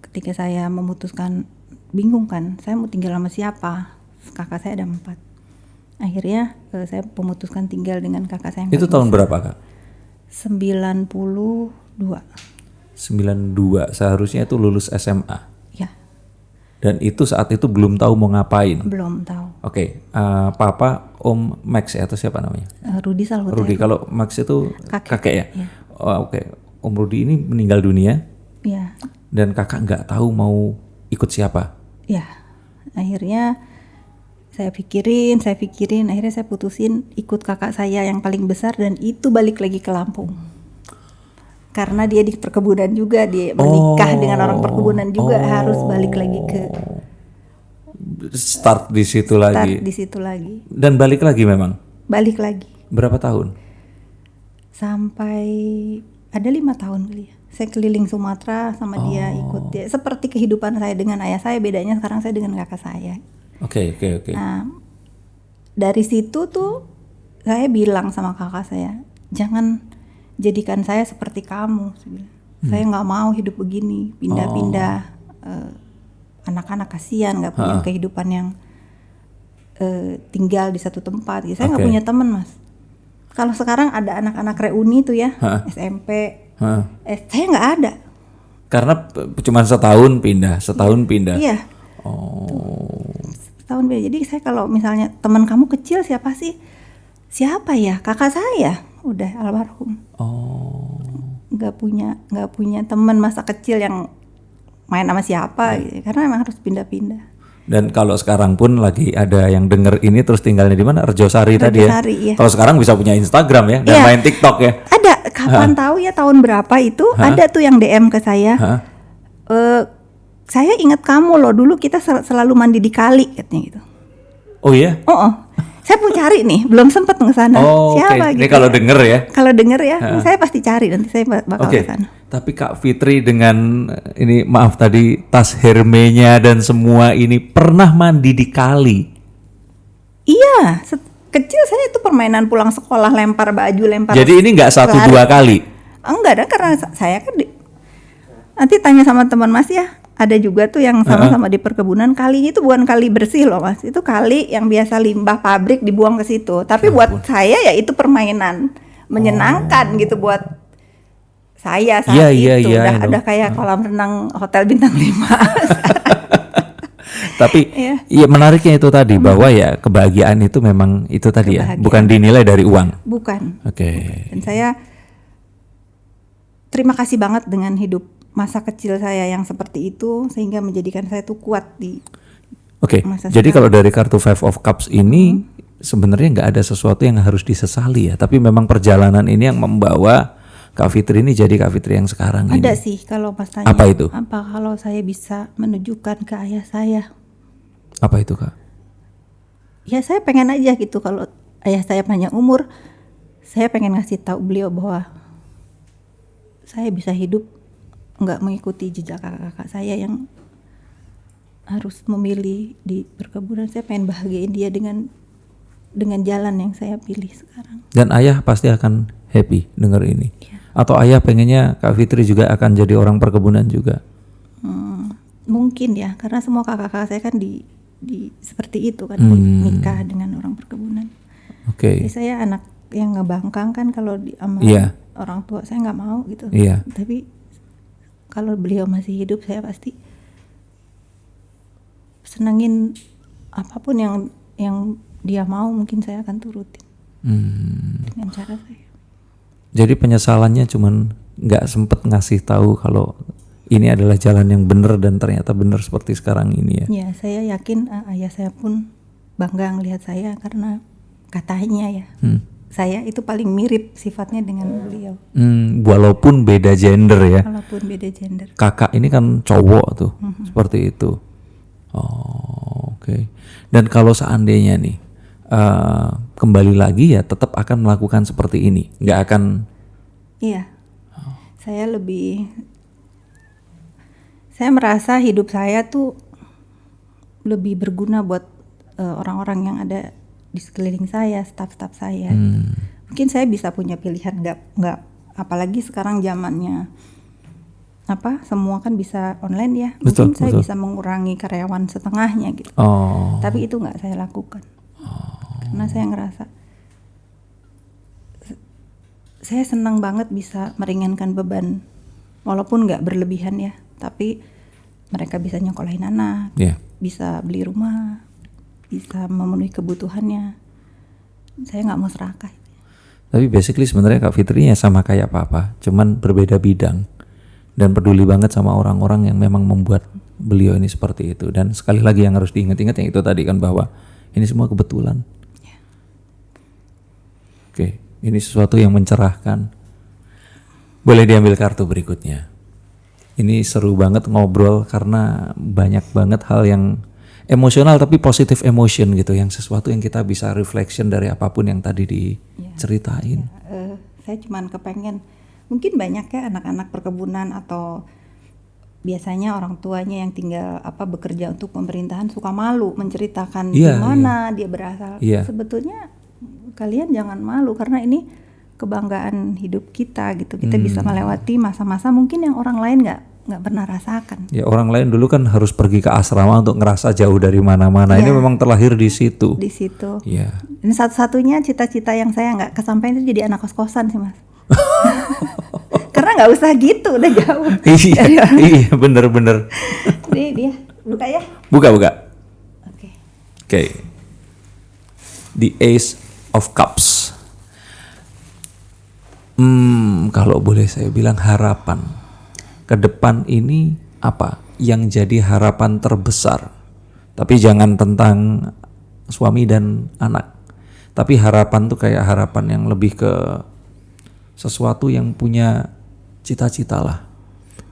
Ketika saya memutuskan, bingung kan, saya mau tinggal sama siapa? Kakak saya ada 4. Akhirnya saya memutuskan tinggal dengan kakak saya yang itu tahun berapa Kak? 92. 92, seharusnya itu lulus SMA. Ya. Dan itu saat itu belum tahu mau ngapain. Belum tahu. Oke, papa Om Max ya atau siapa namanya? Rudi Salhuta. Rudi. Kalau Max itu kakek ya? Iya. Oh, oke. Om Rudi ini meninggal dunia. Iya. Dan kakak nggak tahu mau ikut siapa. Ya, akhirnya saya pikirin, akhirnya saya putusin ikut kakak saya yang paling besar dan itu balik lagi ke Lampung. Karena dia di perkebunan juga, dia menikah dengan orang perkebunan juga harus balik lagi ke start di situ lagi. di situ lagi. Dan balik lagi memang. Balik lagi. Berapa tahun? Sampai ada 5 tahun kali ya. Saya keliling Sumatera sama dia, ikut dia. Seperti kehidupan saya dengan ayah saya, bedanya sekarang saya dengan kakak saya. Oke. Nah, dari situ tuh saya bilang sama kakak saya, jangan jadikan saya seperti kamu. Saya nggak mau hidup begini, pindah-pindah. Anak-anak kasihan, nggak punya kehidupan yang tinggal di satu tempat. Saya nggak punya teman, Mas. Kalau sekarang ada anak-anak reuni tuh ya, SMP. Saya nggak ada. Karena cuma setahun pindah. Iya. Setahun pindah. Jadi saya kalau misalnya teman kamu kecil siapa sih? Siapa ya? Kakak saya. Udah almarhum. Nggak punya teman masa kecil yang main sama siapa. Gitu. Karena memang harus pindah-pindah. Dan kalau sekarang pun lagi ada yang denger ini terus tinggalnya di mana? Rejosari tadi ya. Iya. Kalau sekarang bisa punya Instagram ya dan main TikTok ya. Ada. Kapan tahu ya tahun berapa itu ada tuh yang DM ke saya. Saya ingat kamu loh, dulu kita selalu mandi di kali katanya gitu. Oh iya? Saya mau cari nih, belum sempat ke sana. Siapa gitu. Ini kalau denger ya. Kalau denger ya, saya pasti cari, nanti saya bakal ke sana. Tapi Kak Fitri dengan ini maaf tadi tas Hermenya dan semua ini pernah mandi di kali. Iya, kecil saya itu permainan pulang sekolah lempar baju, lempar. Jadi ini nggak 1-2 kali? Enggak ada, karena saya kan nanti tanya sama teman Mas ya. Ada juga tuh yang sama-sama di perkebunan. Kalinya itu bukan kali bersih loh Mas. Itu kali yang biasa limbah pabrik dibuang ke situ. Tapi buat saya ya itu permainan menyenangkan gitu buat saya saat itu. Udah kayak kolam renang hotel bintang 5. Tapi ya menariknya itu tadi bahwa ya kebahagiaan itu memang itu tadi ya, bukan dinilai dari uang. Bukan. Oke. Dan saya terima kasih banget dengan hidup masa kecil saya yang seperti itu sehingga menjadikan saya tuh kuat di masa jadi sekarang. kalau dari kartu Five of Cups ini sebenarnya nggak ada sesuatu yang harus disesali ya, tapi memang perjalanan ini yang membawa Kak Fitri ini jadi Kak Fitri yang sekarang ini. Ada sih kalau Mas tanya. Apa itu? Apa kalau saya bisa menunjukkan ke ayah saya? Apa itu Kak? Ya saya pengen aja gitu, kalau ayah saya panjang umur, saya pengen ngasih tahu beliau bahwa saya bisa hidup nggak mengikuti jejak kakak-kakak saya yang harus memilih di perkebunan. Saya pengen bahagiain dia dengan jalan yang saya pilih sekarang. Dan ayah pasti akan happy denger ini. Atau ayah pengennya Kak Fitri juga akan jadi orang perkebunan juga? Mungkin ya, karena semua kakak-kakak saya kan di seperti itu kan, nikah dengan orang perkebunan. Jadi saya anak yang ngebangkang kan kalau sama orang tua, saya nggak mau gitu. Tapi kalau beliau masih hidup, saya pasti senengin apapun yang dia mau, mungkin saya akan turutin dengan cara saya. Jadi penyesalannya cuman nggak sempet ngasih tahu kalau ini adalah jalan yang benar dan ternyata benar seperti sekarang ini ya. Ya, saya yakin ayah saya pun bangga ngelihat saya karena katanya ya, saya itu paling mirip sifatnya dengan beliau. Walaupun beda gender ya. Walaupun beda gender. Kakak ini kan cowok tuh, seperti itu. Oke. Dan kalau seandainya nih kembali lagi ya tetap akan melakukan seperti ini, nggak akan. Iya. Saya merasa hidup saya tuh lebih berguna buat orang-orang yang ada di sekeliling saya, staf-staf saya. Mungkin saya bisa punya pilihan, nggak apalagi sekarang zamannya semua kan bisa online ya. Mungkin saya bisa mengurangi karyawan setengahnya gitu. Tapi itu nggak saya lakukan. Karena saya ngerasa saya senang banget bisa meringankan beban, walaupun nggak berlebihan ya, tapi mereka bisa nyekolahin anak, bisa beli rumah, bisa memenuhi kebutuhannya. Saya nggak mau serakah. Tapi basically sebenarnya Kak Fitri ya sama kayak Papa, cuman berbeda bidang dan peduli banget sama orang-orang yang memang membuat beliau ini seperti itu. Dan sekali lagi yang harus diingat-ingat yang itu tadi kan, bahwa ini semua kebetulan. Oke, ini sesuatu yang mencerahkan. Boleh diambil kartu berikutnya. Ini seru banget ngobrol karena banyak banget hal yang emosional tapi positive emotion gitu, yang sesuatu yang kita bisa reflection dari apapun yang tadi diceritain. Saya cuman kepengen, mungkin banyak ya anak-anak perkebunan atau biasanya orang tuanya yang tinggal bekerja untuk pemerintahan suka malu menceritakan di mana dia berasal. Sebetulnya kalian jangan malu karena ini kebanggaan hidup kita gitu. Kita bisa melewati masa-masa mungkin yang orang lain nggak pernah rasakan. Ya, orang lain dulu kan harus pergi ke asrama untuk ngerasa jauh dari mana-mana. Ini memang terlahir di situ. Di situ. Iya. Ini satu-satunya cita-cita yang saya nggak kesampaian itu jadi anak kos-kosan sih, Mas. Karena nggak usah gitu, udah jauh. Iya, bener-bener. Ini dia, buka ya. Buka. Oke. The Ace of Cups. Kalau boleh saya bilang harapan ke depan ini apa yang jadi harapan terbesar? Tapi jangan tentang suami dan anak. Tapi harapan tuh kayak harapan yang lebih ke sesuatu yang punya cita-cita lah.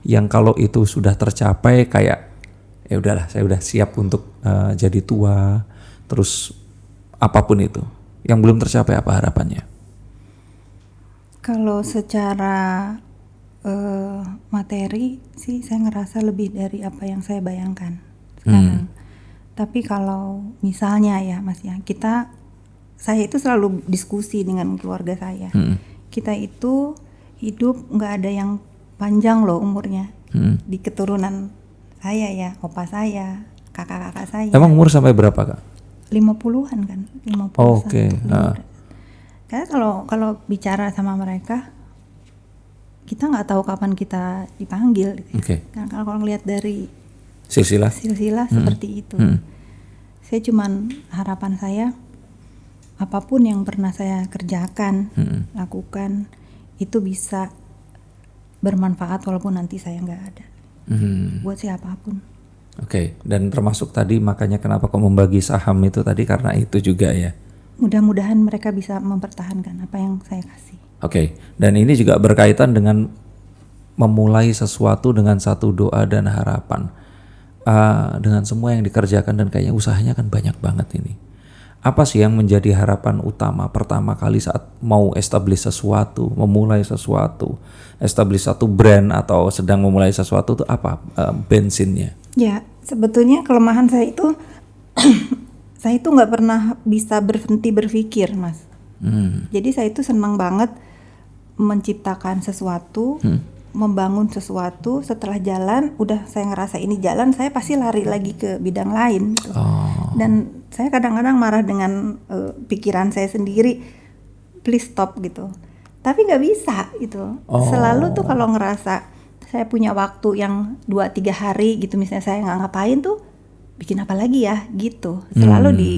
Yang kalau itu sudah tercapai kayak ya udahlah, saya udah siap untuk jadi tua. Terus apapun itu. Yang belum tercapai apa harapannya? Kalau secara materi sih saya ngerasa lebih dari apa yang saya bayangkan sekarang. Tapi kalau misalnya ya Mas ya, saya itu selalu diskusi dengan keluarga saya. Kita itu hidup nggak ada yang panjang loh umurnya. Di keturunan saya ya, opa saya, kakak-kakak saya. Emang umur sampai berapa Kak? 50-an kan, 50. Oke. Karena kalau bicara sama mereka, kita nggak tahu kapan kita dipanggil. Oke. Kan kalau ngelihat dari silsilah seperti itu. Saya cuman harapan saya apapun yang pernah saya kerjakan, lakukan itu bisa bermanfaat walaupun nanti saya nggak ada. Buat siapapun. Oke. Dan termasuk tadi makanya kenapa kok membagi saham itu tadi karena itu juga ya. Mudah-mudahan mereka bisa mempertahankan apa yang saya kasih. Oke. Dan ini juga berkaitan dengan memulai sesuatu dengan satu doa dan harapan. Dengan semua yang dikerjakan dan kayaknya usahanya kan banyak banget ini. Apa sih yang menjadi harapan utama pertama kali saat mau establish sesuatu, memulai sesuatu, establish satu brand atau sedang memulai sesuatu itu apa bensinnya? Ya, sebetulnya kelemahan saya itu saya itu nggak pernah bisa berhenti berpikir, Mas. Jadi saya itu senang banget menciptakan sesuatu, membangun sesuatu. Setelah jalan, udah saya ngerasa ini jalan, saya pasti lari lagi ke bidang lain. Gitu. Dan saya kadang-kadang marah dengan pikiran saya sendiri, please stop gitu. Tapi nggak bisa gitu. Selalu tuh kalau ngerasa saya punya waktu yang 2-3 hari gitu, misalnya saya nggak ngapain tuh, bikin apa lagi ya gitu. Selalu di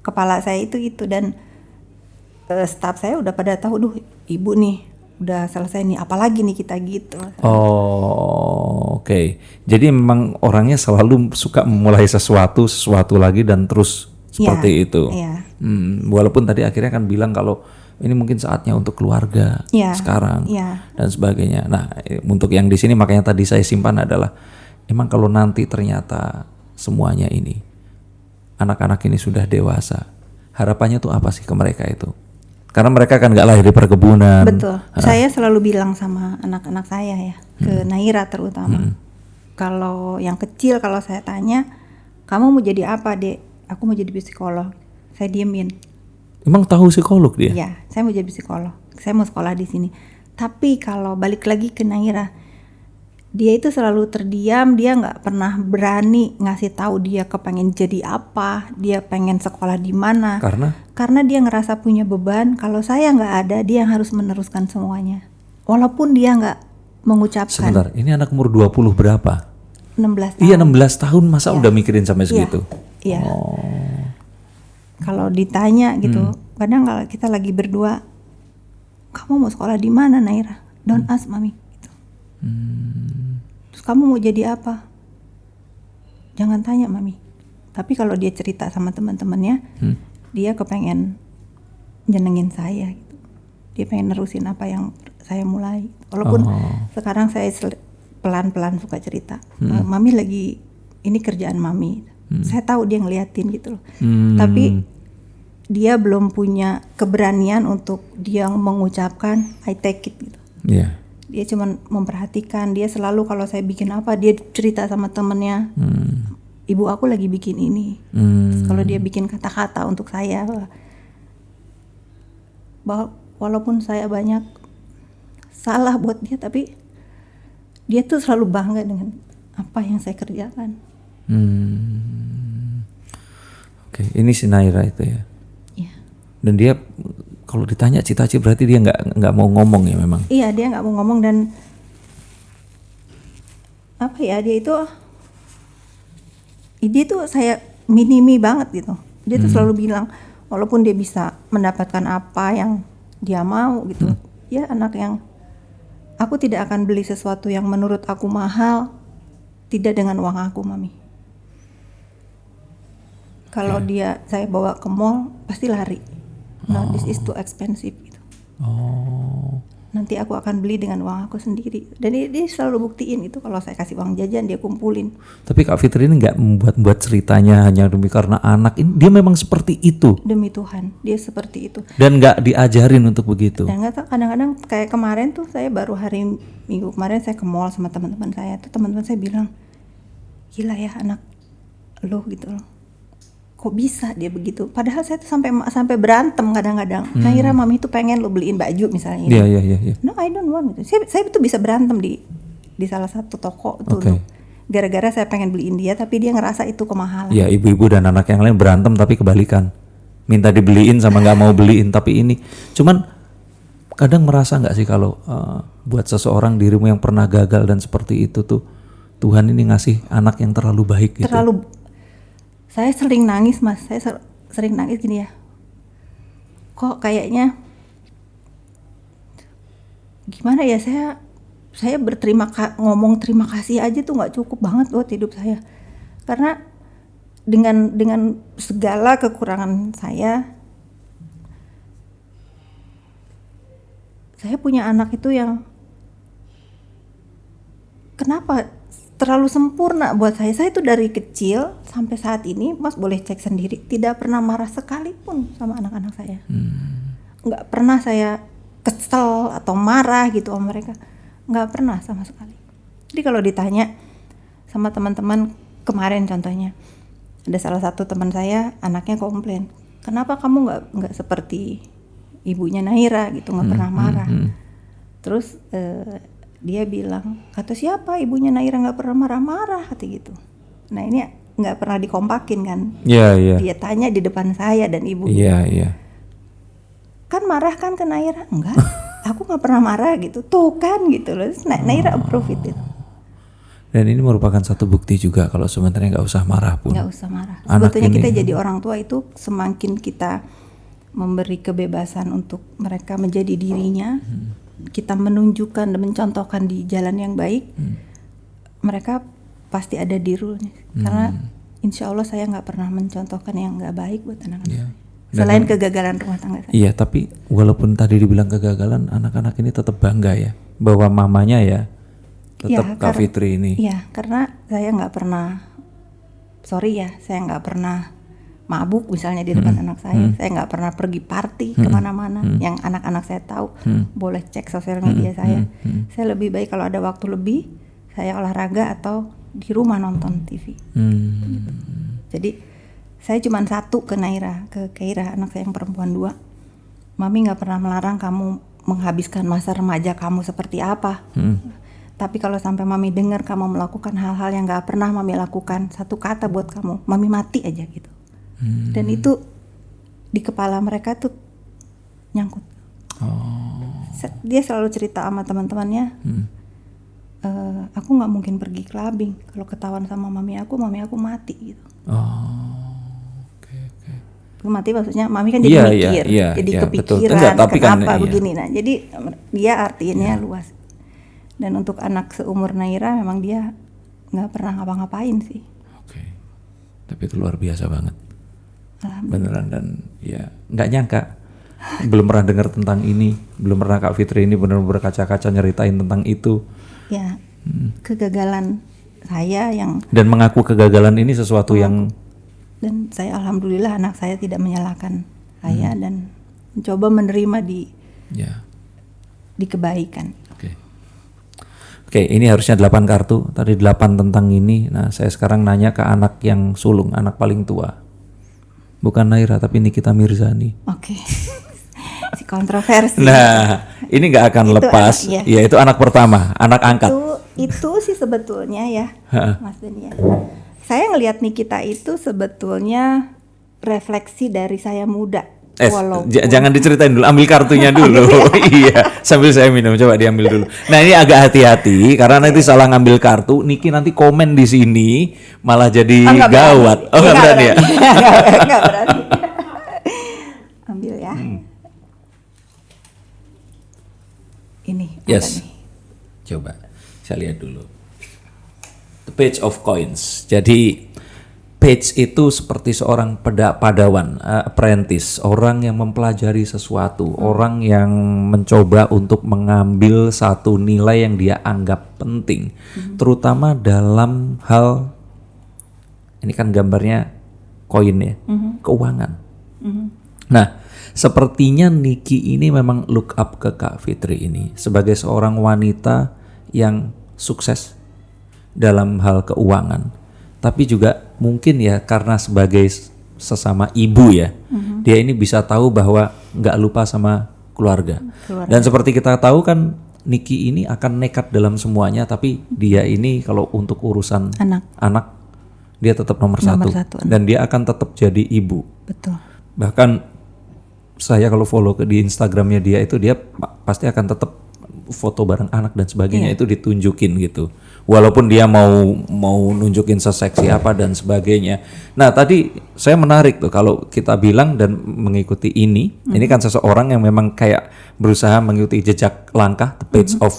kepala saya itu dan staff saya udah pada tahu, duh ibu nih udah selesai nih, apalagi nih kita gitu. Oke. Jadi memang orangnya selalu suka memulai sesuatu lagi dan terus seperti itu. Iya. Walaupun tadi akhirnya kan bilang kalau ini mungkin saatnya untuk keluarga sekarang dan sebagainya. Nah, untuk yang di sini makanya tadi saya simpan adalah emang kalau nanti ternyata semuanya ini anak-anak ini sudah dewasa, harapannya tuh apa sih ke mereka itu? Karena mereka kan nggak lahir di perkebunan. Betul. Saya selalu bilang sama anak-anak saya ya, ke Naira terutama. Kalau yang kecil kalau saya tanya, kamu mau jadi apa, Dek? Aku mau jadi psikolog. Saya diemin. Emang tahu psikolog dia? Iya, saya mau jadi psikolog. Saya mau sekolah di sini. Tapi kalau balik lagi ke Naira, dia itu selalu terdiam, dia nggak pernah berani ngasih tahu dia kepengen jadi apa, dia pengen sekolah di mana. Karena dia ngerasa punya beban, kalau saya nggak ada, dia yang harus meneruskan semuanya. Walaupun dia nggak mengucapkan. Sebentar, ini anak umur 20 berapa? 16 tahun. Iya, 16 tahun masa udah mikirin sampai segitu? Iya. kalau ditanya gitu, kadang kalau kita lagi berdua, kamu mau sekolah di mana Naira? Don't ask mami. Gitu. Terus kamu mau jadi apa? Jangan tanya mami. Tapi kalau dia cerita sama teman-temannya, dia kepengen nyenengin saya. Gitu. Dia pengen nerusin apa yang saya mulai. Walaupun sekarang saya pelan-pelan suka cerita. Mami lagi, ini kerjaan mami. Saya tahu dia ngeliatin gitu loh. Tapi dia belum punya keberanian untuk dia mengucapkan I take it gitu. Yeah. Dia cuma memperhatikan. Dia selalu kalau saya bikin apa, dia cerita sama temennya. Ibu aku lagi bikin ini. Kalau dia bikin kata-kata untuk saya, walaupun saya banyak salah buat dia, tapi dia tuh selalu bangga dengan apa yang saya kerjakan. Oke, ini si Naira itu ya. Iya. Dan dia kalau ditanya cita-cita berarti dia nggak mau ngomong ya memang. Iya, dia nggak mau ngomong dan apa ya, dia tuh saya minimi banget gitu. Dia tuh selalu bilang walaupun dia bisa mendapatkan apa yang dia mau gitu. Ya anak yang aku tidak akan beli sesuatu yang menurut aku mahal tidak dengan uang aku mami. Kalau saya bawa ke mall pasti lari. No, this is too expensive gitu. Nanti aku akan beli dengan uang aku sendiri. Dan dia selalu buktiin itu kalau saya kasih uang jajan dia kumpulin. Tapi Kak Fitri ini nggak membuat ceritanya hanya demi karena anak ini, dia memang seperti itu. Demi Tuhan, dia seperti itu. Dan nggak diajarin untuk begitu. Dan nggak tahu, kadang-kadang kayak kemarin tuh saya baru hari Minggu kemarin saya ke mall sama teman-teman saya. Tuh teman-teman saya bilang, gila ya anak lo gitu loh. Kok bisa dia begitu? Padahal saya tuh sampai berantem kadang-kadang. Naira mami tuh pengen lo beliin baju misalnya. Iya. No, I don't want gitu. Saya tuh bisa berantem di salah satu toko tuh. Gara-gara saya pengen beliin dia, tapi dia ngerasa itu kemahalan. Iya, ibu-ibu dan anak yang lain berantem tapi kebalikan. Minta dibeliin sama nggak mau beliin. Tapi ini, cuman kadang merasa nggak sih kalau buat seseorang dirimu yang pernah gagal dan seperti itu tuh Tuhan ini ngasih anak yang terlalu baik gitu. Saya sering nangis mas, sering nangis gini ya. Kok kayaknya gimana ya, saya ngomong terima kasih aja tuh nggak cukup banget buat hidup saya. Karena dengan segala kekurangan saya punya anak itu yang kenapa terlalu sempurna buat saya. Saya itu dari kecil sampai saat ini, mas boleh cek sendiri, tidak pernah marah sekalipun sama anak-anak saya. Nggak pernah saya kesel atau marah gitu sama mereka, nggak pernah sama sekali. Jadi kalau ditanya sama teman-teman kemarin contohnya, ada salah satu teman saya anaknya komplain, kenapa kamu nggak seperti ibunya Naira gitu, nggak pernah marah. Terus dia bilang, kata siapa ibunya Naira nggak pernah marah-marah, kata gitu. Nah ini nggak pernah dikompakin kan? Iya. Dia tanya di depan saya dan ibu. Iya. Kan marah kan ke Naira? Enggak, aku nggak pernah marah gitu. Tuh kan gitu loh. Naira approve itu. Dan ini merupakan satu bukti juga kalau sebenarnya nggak usah marah pun. Nggak usah marah. Sebetulnya kita jadi orang tua itu semakin kita memberi kebebasan untuk mereka menjadi dirinya. Kita menunjukkan dan mencontohkan di jalan yang baik, mereka pasti ada di rule-nya. Karena insya Allah saya nggak pernah mencontohkan yang nggak baik buat anak-anak. Selain kegagalan rumah tangga saya. Iya, tapi walaupun tadi dibilang kegagalan, anak-anak ini tetap bangga ya bahwa mamanya ya tetap Kak Fitri ini. Iya, karena saya nggak pernah, saya nggak pernah mabuk misalnya di depan anak saya nggak pernah pergi party kemana-mana. Yang anak-anak saya tahu, boleh cek sosial media saya. Saya lebih baik kalau ada waktu lebih, saya olahraga atau di rumah nonton TV. Gitu. Jadi saya cuma satu ke Keira, anak saya yang perempuan 2. Mami nggak pernah melarang kamu menghabiskan masa remaja kamu seperti apa. Tapi kalau sampai mami dengar kamu melakukan hal-hal yang nggak pernah mami lakukan, satu kata buat kamu, mami mati aja gitu. Dan itu di kepala mereka tuh nyangkut. Dia selalu cerita sama teman-temannya, aku nggak mungkin pergi clubbing, kalau ketahuan sama mami aku mati gitu. Oke. mati maksudnya mami kan jadi mikir, jadi kepikiran betul. Tapi kenapa kan, begini. Nah jadi dia artinya luas. Dan untuk anak seumur Naira memang dia nggak pernah ngapa-ngapain sih. Oke. Tapi itu luar biasa banget. Beneran, dan ya nggak nyangka. Belum pernah dengar tentang ini, belum pernah Kak Fitri ini benar-benar berkaca-kaca nyeritain tentang itu. Ya, kegagalan saya yang... Dan mengaku kegagalan ini sesuatu yang... Dan saya alhamdulillah anak saya tidak menyalahkan saya dan mencoba menerima di kebaikan. Oke, ini harusnya 8 kartu, tadi 8 tentang ini. Nah, saya sekarang nanya ke anak yang sulung, anak paling tua. Bukan Naira, tapi Nikita Mirzani. Oke. Si kontroversi. Nah, ini nggak akan itu lepas. Ya, itu anak pertama, anak angkat. Itu sih sebetulnya ya, Mas Denia. Saya ngelihat Nikita itu sebetulnya refleksi dari saya muda. Jangan diceritain dulu, ambil kartunya dulu. Iya, sambil saya minum, coba diambil dulu. Nah, ini agak hati-hati karena nanti salah ngambil kartu, Niki nanti komen di sini malah jadi gawat. Nggak berani ya? Nggak berani. Ambil ya. Ini. Yes. Coba saya lihat dulu. The Page of Coins. Jadi Page itu seperti seorang padawan, apprentice, orang yang mempelajari sesuatu, orang yang mencoba untuk mengambil satu nilai yang dia anggap penting, terutama dalam hal, ini kan gambarnya koin ya, keuangan. Nah, sepertinya Niki ini memang look up ke Kak Fitri ini sebagai seorang wanita yang sukses dalam hal keuangan. Tapi juga mungkin ya karena sebagai sesama ibu ya, dia ini bisa tahu bahwa nggak lupa sama keluarga. Dan seperti kita tahu kan Niki ini akan nekat dalam semuanya, tapi dia ini kalau untuk urusan anak dia tetap nomor satu. Dan dia akan tetap jadi ibu. Betul. Bahkan saya kalau follow di Instagramnya dia itu, dia pasti akan tetap foto bareng anak dan sebagainya, itu ditunjukin gitu. Walaupun dia mau nunjukin seseksi apa dan sebagainya. Nah, tadi saya menarik tuh kalau kita bilang dan mengikuti ini kan seseorang yang memang kayak berusaha mengikuti jejak langkah The Page of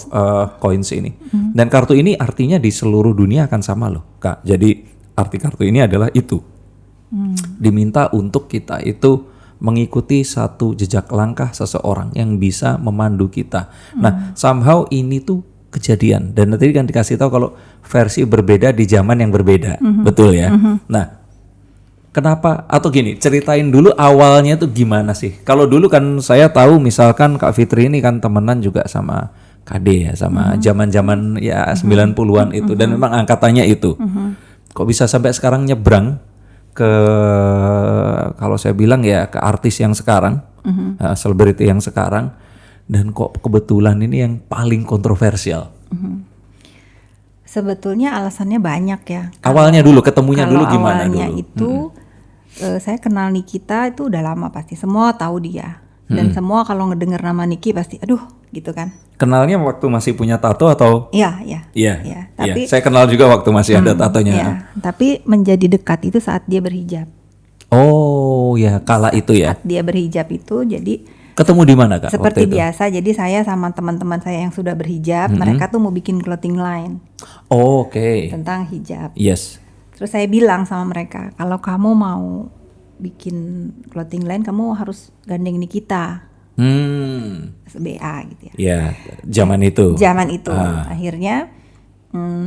Coins ini. Dan kartu ini artinya di seluruh dunia akan sama loh, Kak. Jadi arti kartu ini adalah itu. Diminta untuk kita itu mengikuti satu jejak langkah seseorang yang bisa memandu kita. Nah, somehow ini tuh kejadian, dan nanti kan dikasih tahu kalau versi berbeda di zaman yang berbeda, betul ya. Nah, kenapa, atau gini, ceritain dulu awalnya tuh gimana sih? Kalau dulu kan saya tahu misalkan Kak Fitri ini kan temenan juga sama KD ya, sama zaman-zaman ya 90-an itu, dan memang angkatannya itu. Kok bisa sampai sekarang nyebrang ke, kalau saya bilang ya, ke artis yang sekarang, selebriti yang sekarang, dan kok kebetulan ini yang paling kontroversial? Sebetulnya alasannya banyak ya. Awalnya dulu, ketemunya dulu gimana dulu? Awalnya itu saya kenal Nikita itu udah lama pasti. Semua tahu dia. Dan semua kalau ngedenger nama Niki pasti aduh gitu kan. Kenalnya waktu masih punya tato atau? Iya. Tapi saya kenal juga waktu masih ada tatonya. Iya, tapi menjadi dekat itu saat dia berhijab. Oh ya, kala itu ya. Saat dia berhijab itu jadi ketemu di mana, Kak? Seperti biasa, jadi saya sama teman-teman saya yang sudah berhijab, mereka tuh mau bikin clothing line. Oh, oke. Tentang hijab. Yes. Terus saya bilang sama mereka, kalau kamu mau bikin clothing line, kamu harus gandeng Nikita. SBA gitu ya. Ya, zaman itu. Akhirnya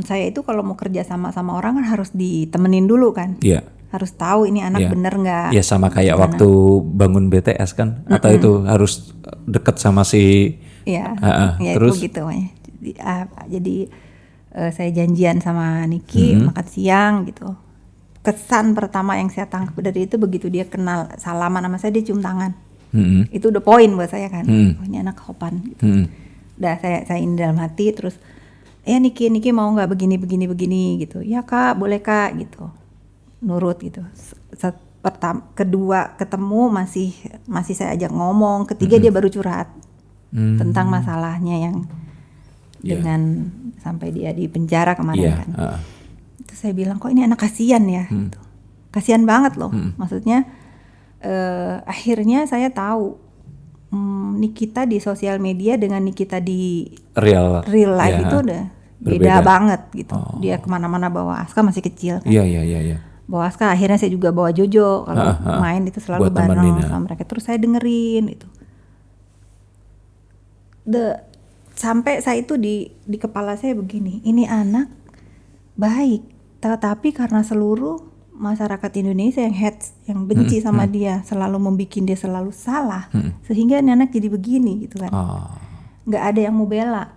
saya itu kalau mau kerja sama orang kan harus ditemenin dulu kan. Iya. Harus tahu ini anak bener nggak. Ya sama kayak waktu bangun BTS kan, atau itu harus deket sama si. Iya. Terus gitu. Jadi saya janjian sama Niki makan siang gitu. Kesan pertama yang saya tangkap dari itu begitu dia kenal salaman sama saya, dia cium tangan. Itu udah poin buat saya kan. Oh, ini anak sopan gitu. Udah saya ini dalam hati, terus Niki mau nggak begini gitu. Ya Kak, boleh Kak gitu. Nurut gitu. Kedua ketemu masih saya ajak ngomong. Ketiga dia baru curhat tentang masalahnya yang dengan sampai dia di penjara kemarin kan. Terus saya bilang kok ini anak kasihan ya. Gitu. Kasihan banget loh. Maksudnya akhirnya saya tahu Nikita di sosial media dengan Nikita di Real life ya, itu udah berbeda. beda banget gitu. Dia kemana-mana bawa Aska masih kecil kan. Iya. Bawa Aska, akhirnya saya juga bawa Jojo kalau main itu selalu Buat bareng temenin, sama mereka. Terus saya dengerin itu. Sampai saya itu di kepala saya begini, ini anak baik, tetapi karena seluruh masyarakat Indonesia yang hates, yang benci sama dia, selalu membuat dia selalu salah, sehingga ini anak jadi begini gitu kan. Nggak ada yang mau bela,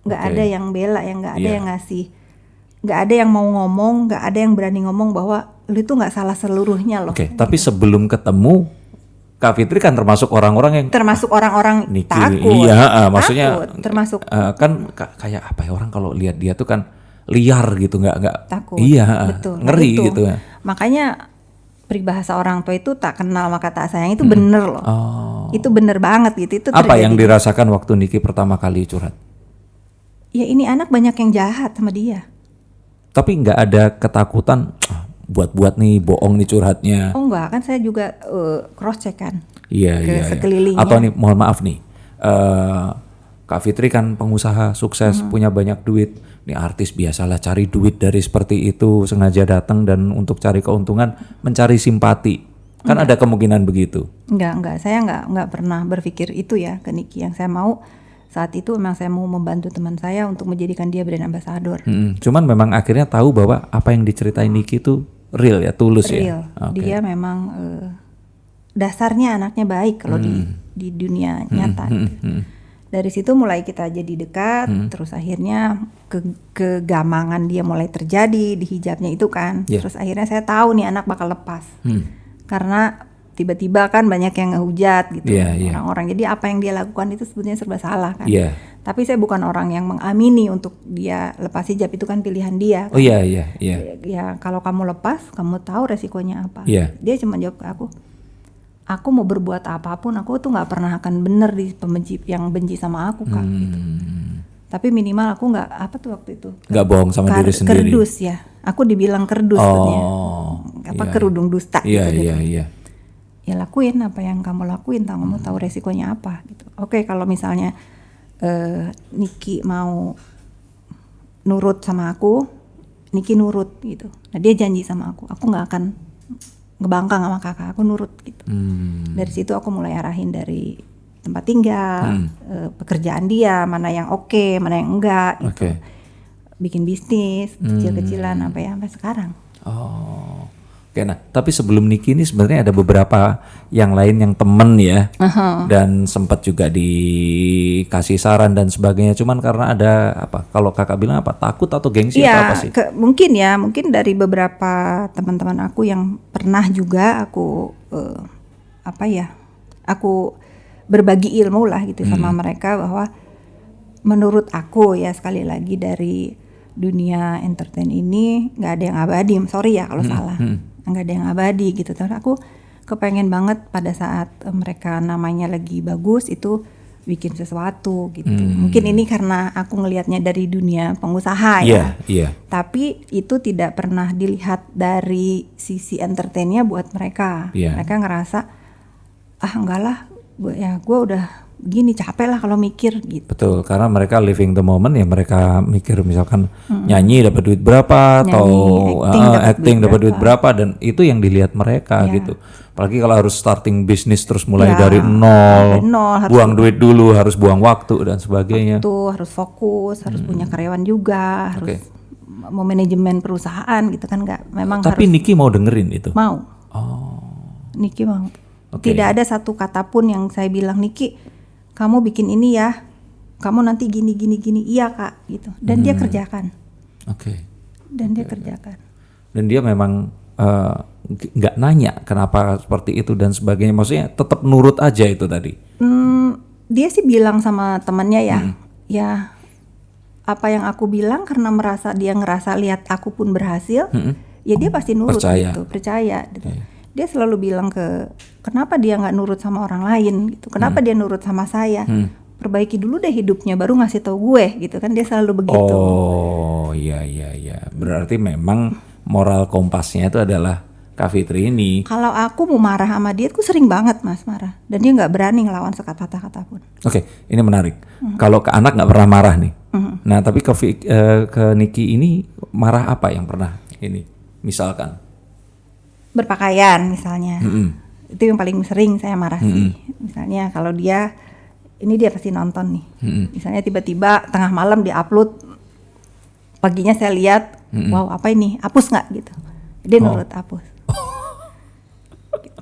nggak ada yang bela, yang nggak ada yang ngasih, nggak ada yang mau ngomong, nggak ada yang berani ngomong bahwa lu itu nggak salah seluruhnya loh. Tapi sebelum ketemu Kak Fitri kan termasuk orang-orang yang termasuk orang-orang Niki, takut. iya, maksudnya takut, termasuk kan kayak apa ya, orang kalau lihat dia tuh kan liar gitu, nggak takut. Iya, betul. ngeri itu. gitu ya. Makanya peribahasa orang tua itu tak kenal maka tak sayang itu bener loh. Itu bener banget gitu. Itu Apa terjadi. yang dirasakan waktu Niki pertama kali curhat? Ya ini anak banyak yang jahat sama dia. Tapi nggak ada ketakutan buat nih, bohong nih curhatnya. Oh enggak, kan saya juga cross check kan. Iya. Sekelilingnya. Atau nih, mohon maaf nih, Kak Fitri kan pengusaha sukses, punya banyak duit. Nih artis biasalah cari duit dari seperti itu, sengaja datang dan untuk cari keuntungan, mencari simpati. Kan ada kemungkinan begitu. Enggak, saya enggak pernah berpikir itu ya ke Niki. Yang saya mau saat itu memang saya mau membantu teman saya untuk menjadikan dia brand ambassador. Cuman memang akhirnya tahu bahwa apa yang diceritain Niki itu real ya, tulus real. ya. Okay. Dia memang dasarnya anaknya baik kalau di dunia nyata. Dari situ mulai kita jadi dekat, terus akhirnya kegamangan dia mulai terjadi di hijabnya itu kan. Terus akhirnya saya tahu nih anak bakal lepas. Karena tiba-tiba kan banyak yang ngehujat gitu orang-orang. Jadi apa yang dia lakukan itu sebetulnya serba salah kan. Tapi saya bukan orang yang mengamini untuk dia lepas hijab, itu kan pilihan dia kan? Ya kalau kamu lepas, kamu tahu resikonya apa. Dia cuma jawab ke aku mau berbuat apapun, aku tuh nggak pernah akan bener di pembenci yang benci sama aku Kak gitu. Tapi minimal aku nggak apa tuh waktu itu nggak bohong sama diri sendiri. Kerdus ya, aku dibilang kerdus sebetulnya. Kerudung dusta gitu. Ya lakuin apa yang kamu lakuin, kamu tahu resikonya apa gitu. Oke, kalau misalnya Niki mau nurut sama aku, Niki nurut gitu. Nah dia janji sama aku nggak akan ngebangkang sama kakak, aku nurut gitu. Dari situ aku mulai arahin dari tempat tinggal, pekerjaan dia, mana yang oke, mana yang enggak gitu. Bikin bisnis kecil-kecilan sampai sekarang. Oke, nah tapi sebelum Niki ini sebenarnya ada beberapa yang lain yang temen ya, dan sempat juga dikasih saran dan sebagainya. Cuman karena ada apa? Kalau kakak bilang apa? Takut atau gengsi atau apa sih? Mungkin dari beberapa teman-teman aku yang pernah juga aku aku berbagi ilmu lah gitu sama mereka, bahwa menurut aku ya sekali lagi dari dunia entertain ini nggak ada yang abadi. Sorry ya kalau salah. Nggak ada yang abadi gitu. Terus aku kepengen banget pada saat mereka namanya lagi bagus itu bikin sesuatu gitu. Mungkin ini karena aku ngelihatnya dari dunia pengusaha ya. Tapi itu tidak pernah dilihat dari sisi entertainnya buat mereka. Mereka ngerasa enggak lah, gue udah gini capek lah kalau mikir gitu. Betul, karena mereka living the moment ya, mereka mikir misalkan nyanyi dapat duit berapa, atau acting dapat duit berapa, dan itu yang dilihat mereka gitu. Apalagi kalau harus starting bisnis terus mulai dari nol, buang duit dulu, harus buang waktu dan sebagainya. Itu harus fokus, harus punya karyawan juga, harus mau manajemen perusahaan gitu kan, nggak memang. Tapi harus, Niki mau dengerin itu? Mau. Niki mau. Tidak ada satu kata pun yang saya bilang, Niki kamu bikin ini ya, kamu nanti gini, iya Kak gitu. Dan dia kerjakan. Dan dia kerjakan. Dan dia memang nggak nanya kenapa seperti itu dan sebagainya. Maksudnya tetap nurut aja itu tadi. Dia sih bilang sama temannya ya apa yang aku bilang karena dia ngerasa lihat aku pun berhasil, ya dia pasti nurut percaya gitu. Dia selalu bilang kenapa dia nggak nurut sama orang lain gitu, kenapa dia nurut sama saya, perbaiki dulu deh hidupnya baru ngasih tau gue gitu kan, dia selalu begitu. Iya, berarti memang moral kompasnya itu adalah Kak Fitri ini. Kalau aku mau marah sama dia, aku sering banget Mas marah. Dan dia nggak berani ngelawan sekata-kata pun. Oke, ini menarik. Kalau ke anak nggak pernah marah nih. Nah, tapi ke Niki ini marah apa yang pernah ini? Misalkan Berpakaian misalnya. Itu yang paling sering saya marah sih. Misalnya kalau dia, ini dia pasti nonton nih. Misalnya tiba-tiba tengah malam dia upload, paginya saya lihat, wow apa ini, hapus nggak gitu. Dia nurut hapus. Gitu.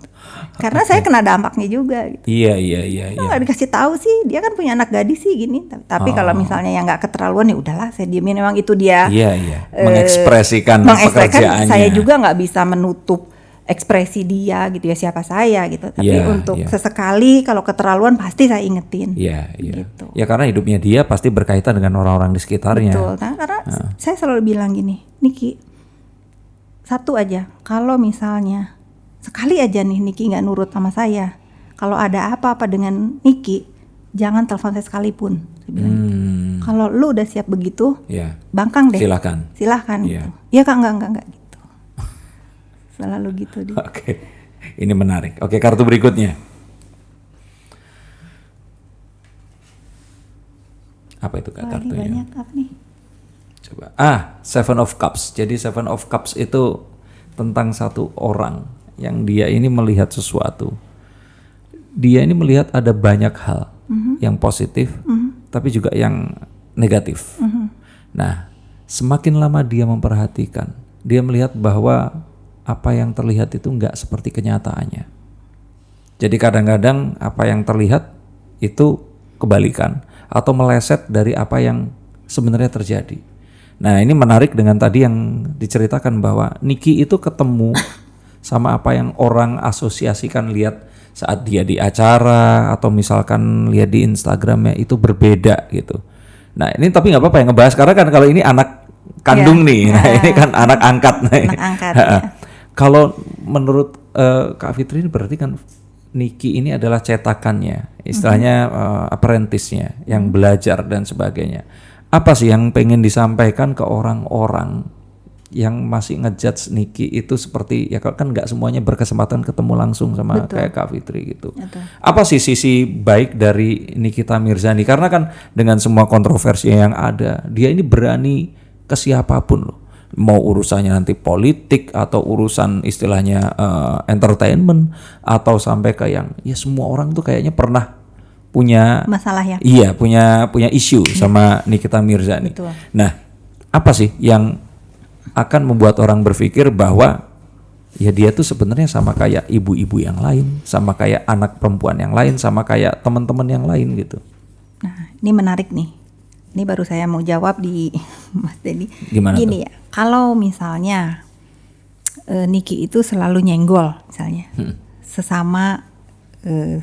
Karena saya kena dampaknya juga gitu. Iya. Nggak dikasih tahu sih, dia kan punya anak gadis sih gini. Tapi kalau misalnya yang nggak keterlaluan ya udahlah, saya diemin. Memang itu dia. Iya. Mengekspresikan pekerjaannya. Saya juga nggak bisa menutup ekspresi dia gitu ya, siapa saya gitu. Tapi untuk sesekali kalau keterlaluan pasti saya ingetin. Iya. Gitu. Ya karena hidupnya dia pasti berkaitan dengan orang-orang di sekitarnya. Betul. Nah, karena saya selalu bilang gini, Niki, satu aja, kalau misalnya sekali aja nih Niki nggak nurut sama saya, kalau ada apa-apa dengan Niki, jangan telepon saya sekalipun. Saya bilang gitu. Kalau lu udah siap begitu, bangkang deh. Silahkan gitu. Ya Kak, enggak gitu. Selalu gitu dia. Oke. Ini menarik. Oke, kartu berikutnya. Apa itu Kak kartunya? Banyak apa nih? Coba. Seven of Cups. Jadi Seven of Cups itu tentang satu orang yang dia ini melihat sesuatu. Dia ini melihat ada banyak hal yang positif, tapi juga yang negatif. Nah, semakin lama dia memperhatikan, dia melihat bahwa apa yang terlihat itu nggak seperti kenyataannya. Jadi kadang-kadang apa yang terlihat itu kebalikan atau meleset dari apa yang sebenarnya terjadi. Nah, ini menarik dengan tadi yang diceritakan bahwa Niki itu ketemu sama apa yang orang asosiasikan lihat saat dia di acara atau misalkan lihat di Instagramnya itu berbeda gitu. Nah, ini tapi nggak apa-apa ya ngebahas karena kan kalau ini anak kandung nih, nah ini kan anak angkat. Anak angkat ya. Kalau menurut Kak Fitri ini berarti kan Niki ini adalah cetakannya, istilahnya apprentice-nya yang belajar dan sebagainya. Apa sih yang pengen disampaikan ke orang-orang yang masih ngejudge Niki itu seperti ya kan nggak semuanya berkesempatan ketemu langsung sama kayak Kak Fitri gitu. Betul. Apa sih sisi baik dari Nikita Mirzani? Karena kan dengan semua kontroversi yang ada, dia ini berani ke siapapun loh. Mau urusannya nanti politik atau urusan istilahnya entertainment atau sampai ke yang ya semua orang tuh kayaknya pernah punya masalah ya. Iya, punya isu sama Nikita Mirzani. Betul. Nah, apa sih yang akan membuat orang berpikir bahwa ya dia tuh sebenarnya sama kayak ibu-ibu yang lain, sama kayak anak perempuan yang lain, sama kayak teman-teman yang lain gitu. Nah, ini menarik nih. Ini baru saya mau jawab di Mas Dedi. Gimana gini tuh? Ya, kalau misalnya Niki itu selalu nyenggol misalnya sesama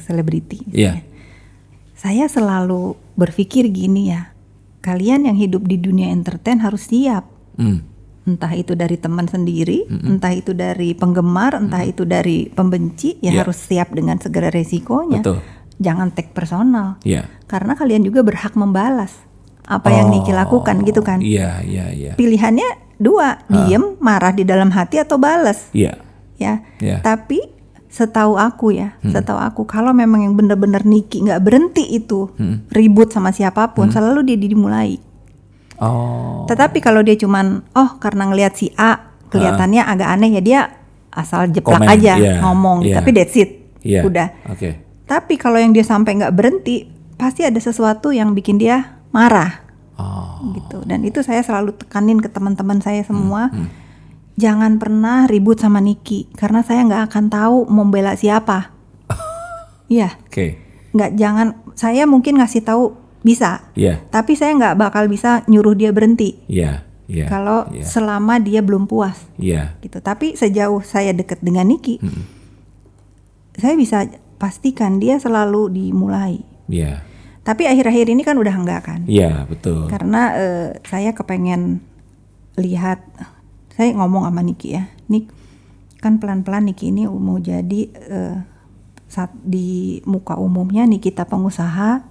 selebriti. Saya selalu berpikir gini ya, kalian yang hidup di dunia entertain harus siap. Entah itu dari teman sendiri, entah itu dari penggemar, entah itu dari pembenci, ya harus siap dengan segala resikonya. Betul. Jangan take personal. Karena kalian juga berhak membalas apa yang Niki lakukan gitu kan. Iya. Pilihannya dua, diem, marah di dalam hati atau balas. Ya. Tapi setahu aku kalau memang yang benar-benar Niki nggak berhenti itu ribut sama siapapun, selalu dia dimulai. Tetapi kalau dia cuman karena ngelihat si A kelihatannya agak aneh ya dia asal jeplak aja ngomong, tapi that's it. Udah. Tapi kalau yang dia sampai nggak berhenti, pasti ada sesuatu yang bikin dia marah. Gitu. Dan itu saya selalu tekanin ke teman-teman saya semua. Jangan pernah ribut sama Niki karena saya nggak akan tahu membela siapa. Iya. Nggak, jangan. Saya mungkin ngasih tahu bisa. Tapi saya nggak bakal bisa nyuruh dia berhenti. Kalau selama dia belum puas. Gitu. Tapi sejauh saya dekat dengan Niki, saya bisa pastikan dia selalu dimulai. Tapi akhir-akhir ini kan udah enggak kan? Iya, betul. Karena saya kepengen lihat, saya ngomong sama Niki ya, Nik, kan pelan-pelan Niki ini mau jadi saat di muka umumnya Nikita pengusaha,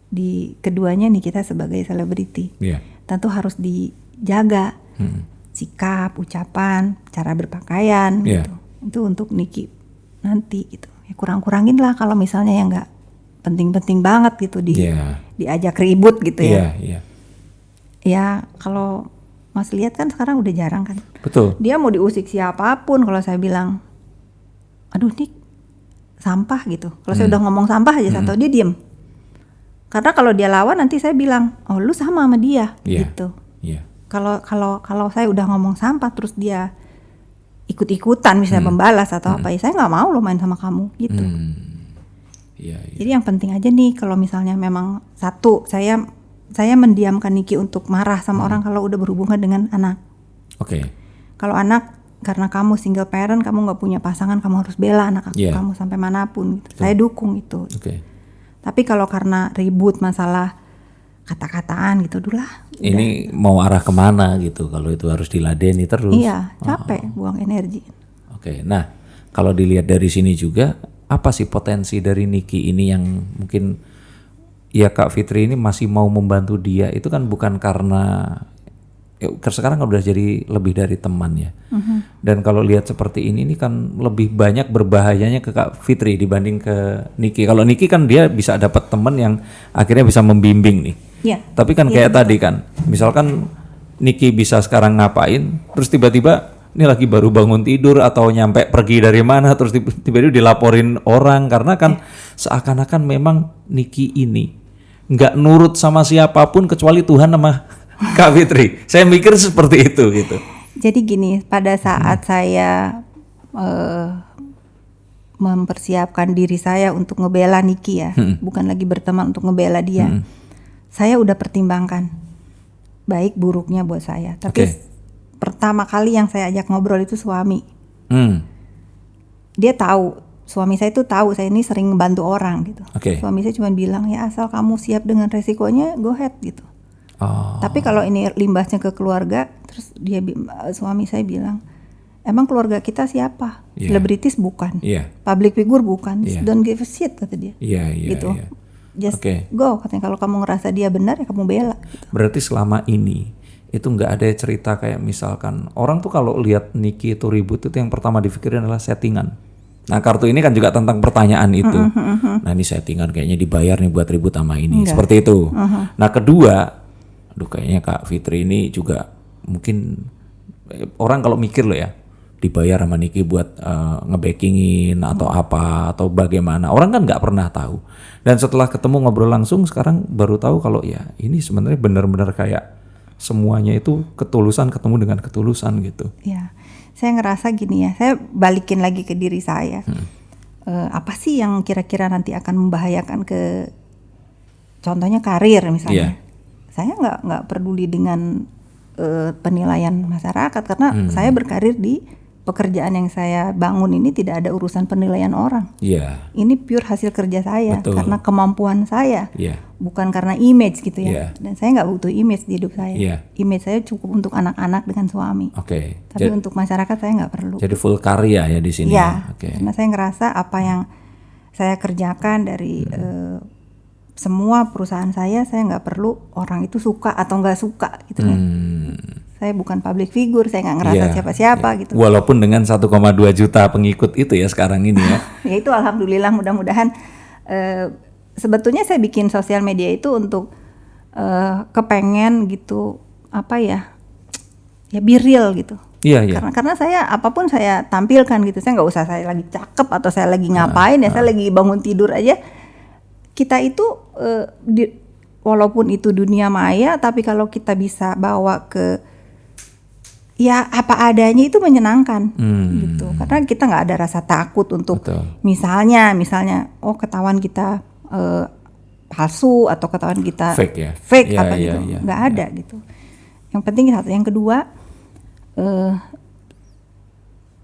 di keduanya Nikita sebagai selebriti. Tentu harus dijaga sikap, ucapan, cara berpakaian Iya. gitu. Itu untuk Niki nanti gitu. Ya kurang-kurangin lah kalau misalnya yang nggak penting-penting banget gitu Iya. diajak ribut gitu ya. Iya. Ya kalau Mas lihat kan sekarang udah jarang kan. Betul. Dia mau diusik siapapun kalau saya bilang, aduh Nik sampah gitu. Kalau saya udah ngomong sampah aja satu dia diem. Karena kalau dia lawan nanti saya bilang, oh lu sama dia Iya. gitu. Iya. Kalau saya udah ngomong sampah terus dia ikut-ikutan misalnya membalas atau apa ya saya nggak mau lo main sama kamu gitu. Iya. Jadi yang penting aja nih kalau misalnya memang satu saya mendiamkan Niki untuk marah sama orang kalau udah berhubungan dengan anak. Oke. Kalau anak karena kamu single parent kamu nggak punya pasangan kamu harus bela anak kamu sampai manapun gitu. Saya dukung itu. Oke. Tapi kalau karena ribut masalah kata-kataan gitu dulu lah. Ini mau arah kemana gitu kalau itu harus diladeni terus. Iya capek buang energi. Oke. Nah kalau dilihat dari sini juga apa sih potensi dari Niki ini yang mungkin ya Kak Fitri ini masih mau membantu dia itu kan bukan karena sekarang kan udah jadi lebih dari teman ya. Dan kalau lihat seperti ini kan lebih banyak berbahayanya ke Kak Fitri dibanding ke Niki. Kalau Niki kan dia bisa dapat teman yang akhirnya bisa membimbing nih. Iya. Tapi kan kayak tadi kan, misalkan Niki bisa sekarang ngapain, terus tiba-tiba ini lagi baru bangun tidur atau nyampe pergi dari mana, terus tiba-tiba dilaporin orang karena kan seakan-akan memang Niki ini nggak nurut sama siapapun kecuali Tuhan sama Kak Fitri. Saya mikir seperti itu gitu. Jadi gini, pada saat saya mempersiapkan diri saya untuk ngebela Niki ya, bukan lagi berteman untuk ngebela dia. Saya udah pertimbangkan baik buruknya buat saya. Tapi pertama kali yang saya ajak ngobrol itu suami. Dia tahu, suami saya itu tahu saya ini sering membantu orang gitu. Suami saya cuma bilang ya asal kamu siap dengan resikonya, go ahead gitu. Tapi kalau ini limbahnya ke keluarga, terus suami saya bilang, emang keluarga kita siapa? Selebritis bukan, public figure bukan, don't give a shit kata dia. Gitu. Just go katanya, kalau kamu ngerasa dia benar ya kamu bela. Gitu. Berarti selama ini itu nggak ada cerita kayak misalkan orang tuh kalau lihat Niki itu ribut itu yang pertama dipikirin adalah settingan. Nah kartu ini kan juga tentang pertanyaan itu. Nah ini settingan kayaknya dibayar nih buat ribut sama ini. Enggak. Seperti itu. Nah kedua, aduh kayaknya Kak Fitri ini juga mungkin orang kalau mikir loh ya, dibayar sama Niki buat ngebackingin atau apa atau bagaimana, orang kan nggak pernah tahu. Dan setelah ketemu ngobrol langsung sekarang baru tahu kalau ya ini sebenarnya benar-benar kayak semuanya itu ketulusan ketemu dengan ketulusan gitu. Ya, saya ngerasa gini ya, saya balikin lagi ke diri saya. Apa sih yang kira-kira nanti akan membahayakan ke, contohnya karir misalnya. Saya nggak peduli dengan penilaian masyarakat karena saya berkarir di pekerjaan yang saya bangun ini tidak ada urusan penilaian orang. Ini pure hasil kerja saya. Betul. Karena kemampuan saya, bukan karena image gitu ya. Dan saya nggak butuh image di hidup saya. Image saya cukup untuk anak-anak dengan suami. Tapi untuk masyarakat saya nggak perlu. Jadi full karya ya di sini. Karena saya ngerasa apa yang saya kerjakan dari semua perusahaan saya nggak perlu orang itu suka atau nggak suka gitu ya. Saya bukan public figure, saya nggak ngerasa siapa-siapa gitu. Walaupun dengan 1,2 juta pengikut itu ya sekarang ini ya. Ya itu alhamdulillah, mudah-mudahan sebetulnya saya bikin sosial media itu untuk kepengen gitu apa ya be real gitu. Karena saya apapun saya tampilkan gitu, saya nggak usah saya lagi cakep atau saya lagi ngapain saya lagi bangun tidur aja. Kita itu walaupun itu dunia maya, tapi kalau kita bisa bawa ke ya apa adanya itu menyenangkan gitu. Karena kita nggak ada rasa takut untuk misalnya ketahuan kita palsu atau ketahuan kita fake apa gitu, nggak ada gitu. Yang penting satu, yang kedua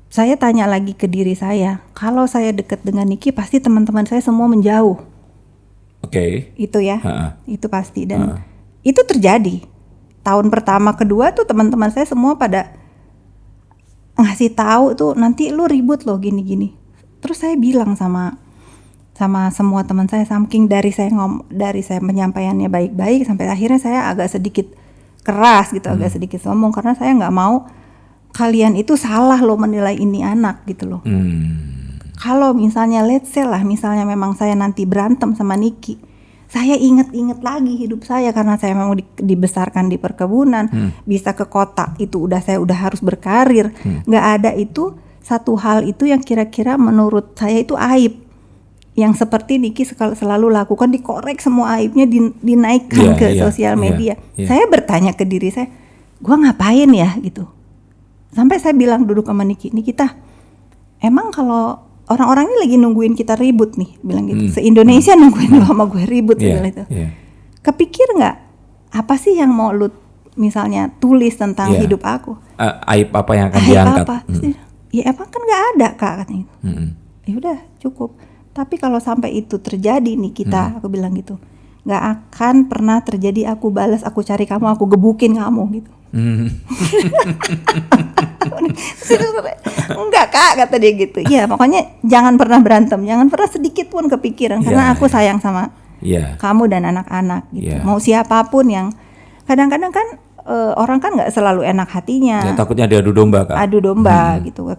saya tanya lagi ke diri saya, kalau saya dekat dengan Niki pasti teman-teman saya semua menjauh. Itu ya, itu pasti dan itu terjadi. Tahun pertama kedua tuh teman-teman saya semua pada ngasih tahu tuh nanti lu ribut loh gini-gini. Terus saya bilang sama semua teman saya, saking dari saya penyampaiannya baik-baik sampai akhirnya saya agak sedikit keras gitu, agak sedikit sombong karena saya nggak mau kalian itu salah loh menilai ini anak gitu loh. Kalau misalnya let's say lah, misalnya memang saya nanti berantem sama Niki, saya inget-inget lagi hidup saya karena saya memang dibesarkan di perkebunan, bisa ke kota itu saya udah harus berkarir, nggak ada itu satu hal itu yang kira-kira menurut saya itu aib. Yang seperti Niki selalu lakukan, dikorek semua aibnya, dinaikkan ke sosial media. Saya bertanya ke diri saya, gua ngapain ya gitu. Sampai saya bilang duduk sama Niki, kita emang kalau orang-orang ini lagi nungguin kita ribut nih, bilang gitu. Se-Indonesia nungguin lu sama gue ribut, bilang itu. Kepikir nggak apa sih yang mau lu misalnya tulis tentang hidup aku? Aib apa yang akan diangkat? Ya emang kan nggak ada Kak, katanya. Ya udah cukup. Tapi kalau sampai itu terjadi nih aku bilang gitu, nggak akan pernah terjadi aku balas, aku cari kamu, aku gebukin kamu gitu. Enggak Kak, kata dia gitu. Ya pokoknya jangan pernah berantem, jangan pernah sedikit pun kepikiran, karena aku sayang sama kamu dan anak-anak gitu. Mau siapapun yang kadang-kadang kan orang kan nggak selalu enak hatinya. Takutnya dia adu domba Kak. Adu domba gitu.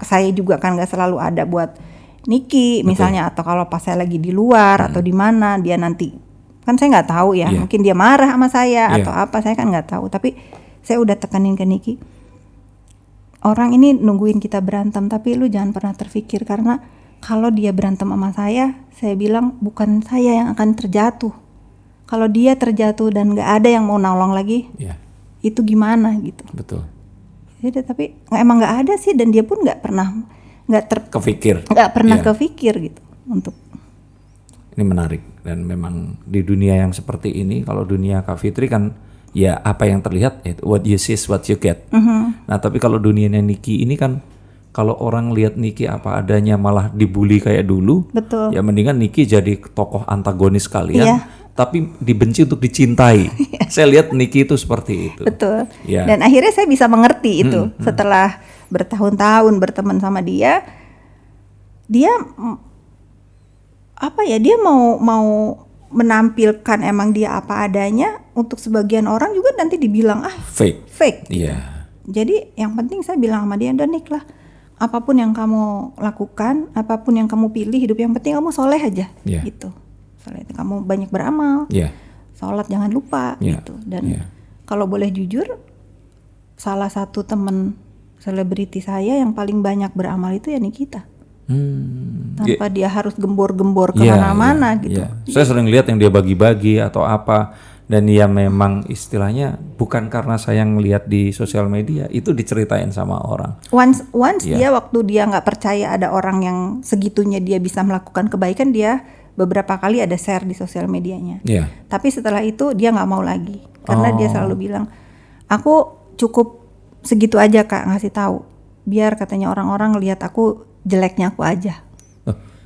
Saya juga kan nggak selalu ada buat Niki misalnya, atau kalau pas saya lagi di luar atau di mana dia nanti, kan saya nggak tahu ya, mungkin dia marah sama saya atau apa, saya kan nggak tahu. Tapi saya udah tekanin ke Niki, orang ini nungguin kita berantem, tapi lu jangan pernah terpikir, karena kalau dia berantem sama saya bilang bukan saya yang akan terjatuh. Kalau dia terjatuh dan nggak ada yang mau nolong lagi, itu gimana gitu. Betul. Jadi tapi emang nggak ada sih, dan dia pun nggak pernah kepikir gitu untuk. Ini menarik, dan memang di dunia yang seperti ini, kalau dunia Kak Fitri kan ya apa yang terlihat, what you see is what you get. Nah tapi kalau dunianya Niki ini kan, kalau orang lihat Niki apa adanya malah dibully kayak dulu. Betul. Ya mendingan Niki jadi tokoh antagonis kalian, tapi dibenci untuk dicintai. Saya lihat Niki itu seperti itu. Betul. Dan akhirnya saya bisa mengerti itu setelah bertahun-tahun berteman sama dia. Dia dia mau menampilkan emang dia apa adanya, untuk sebagian orang juga nanti dibilang fake. Gitu. Jadi yang penting saya bilang sama dia, udah Nik lah, apapun yang kamu lakukan, apapun yang kamu pilih hidup, yang penting kamu soleh aja gitu. Soleh, kamu banyak beramal, sholat jangan lupa gitu. Dan kalau boleh jujur, salah satu teman selebriti saya yang paling banyak beramal itu ya Nikita. Tanpa dia harus gembor-gembor kemana-mana gitu. Saya sering lihat yang dia bagi-bagi atau apa, dan ya memang istilahnya bukan karena saya ngelihat di sosial media, itu diceritain sama orang. Once dia waktu dia nggak percaya ada orang yang segitunya dia bisa melakukan kebaikan, dia beberapa kali ada share di sosial medianya. Tapi setelah itu dia nggak mau lagi, karena dia selalu bilang, aku cukup segitu aja Kak ngasih tahu, biar katanya orang-orang lihat aku jeleknya aku aja.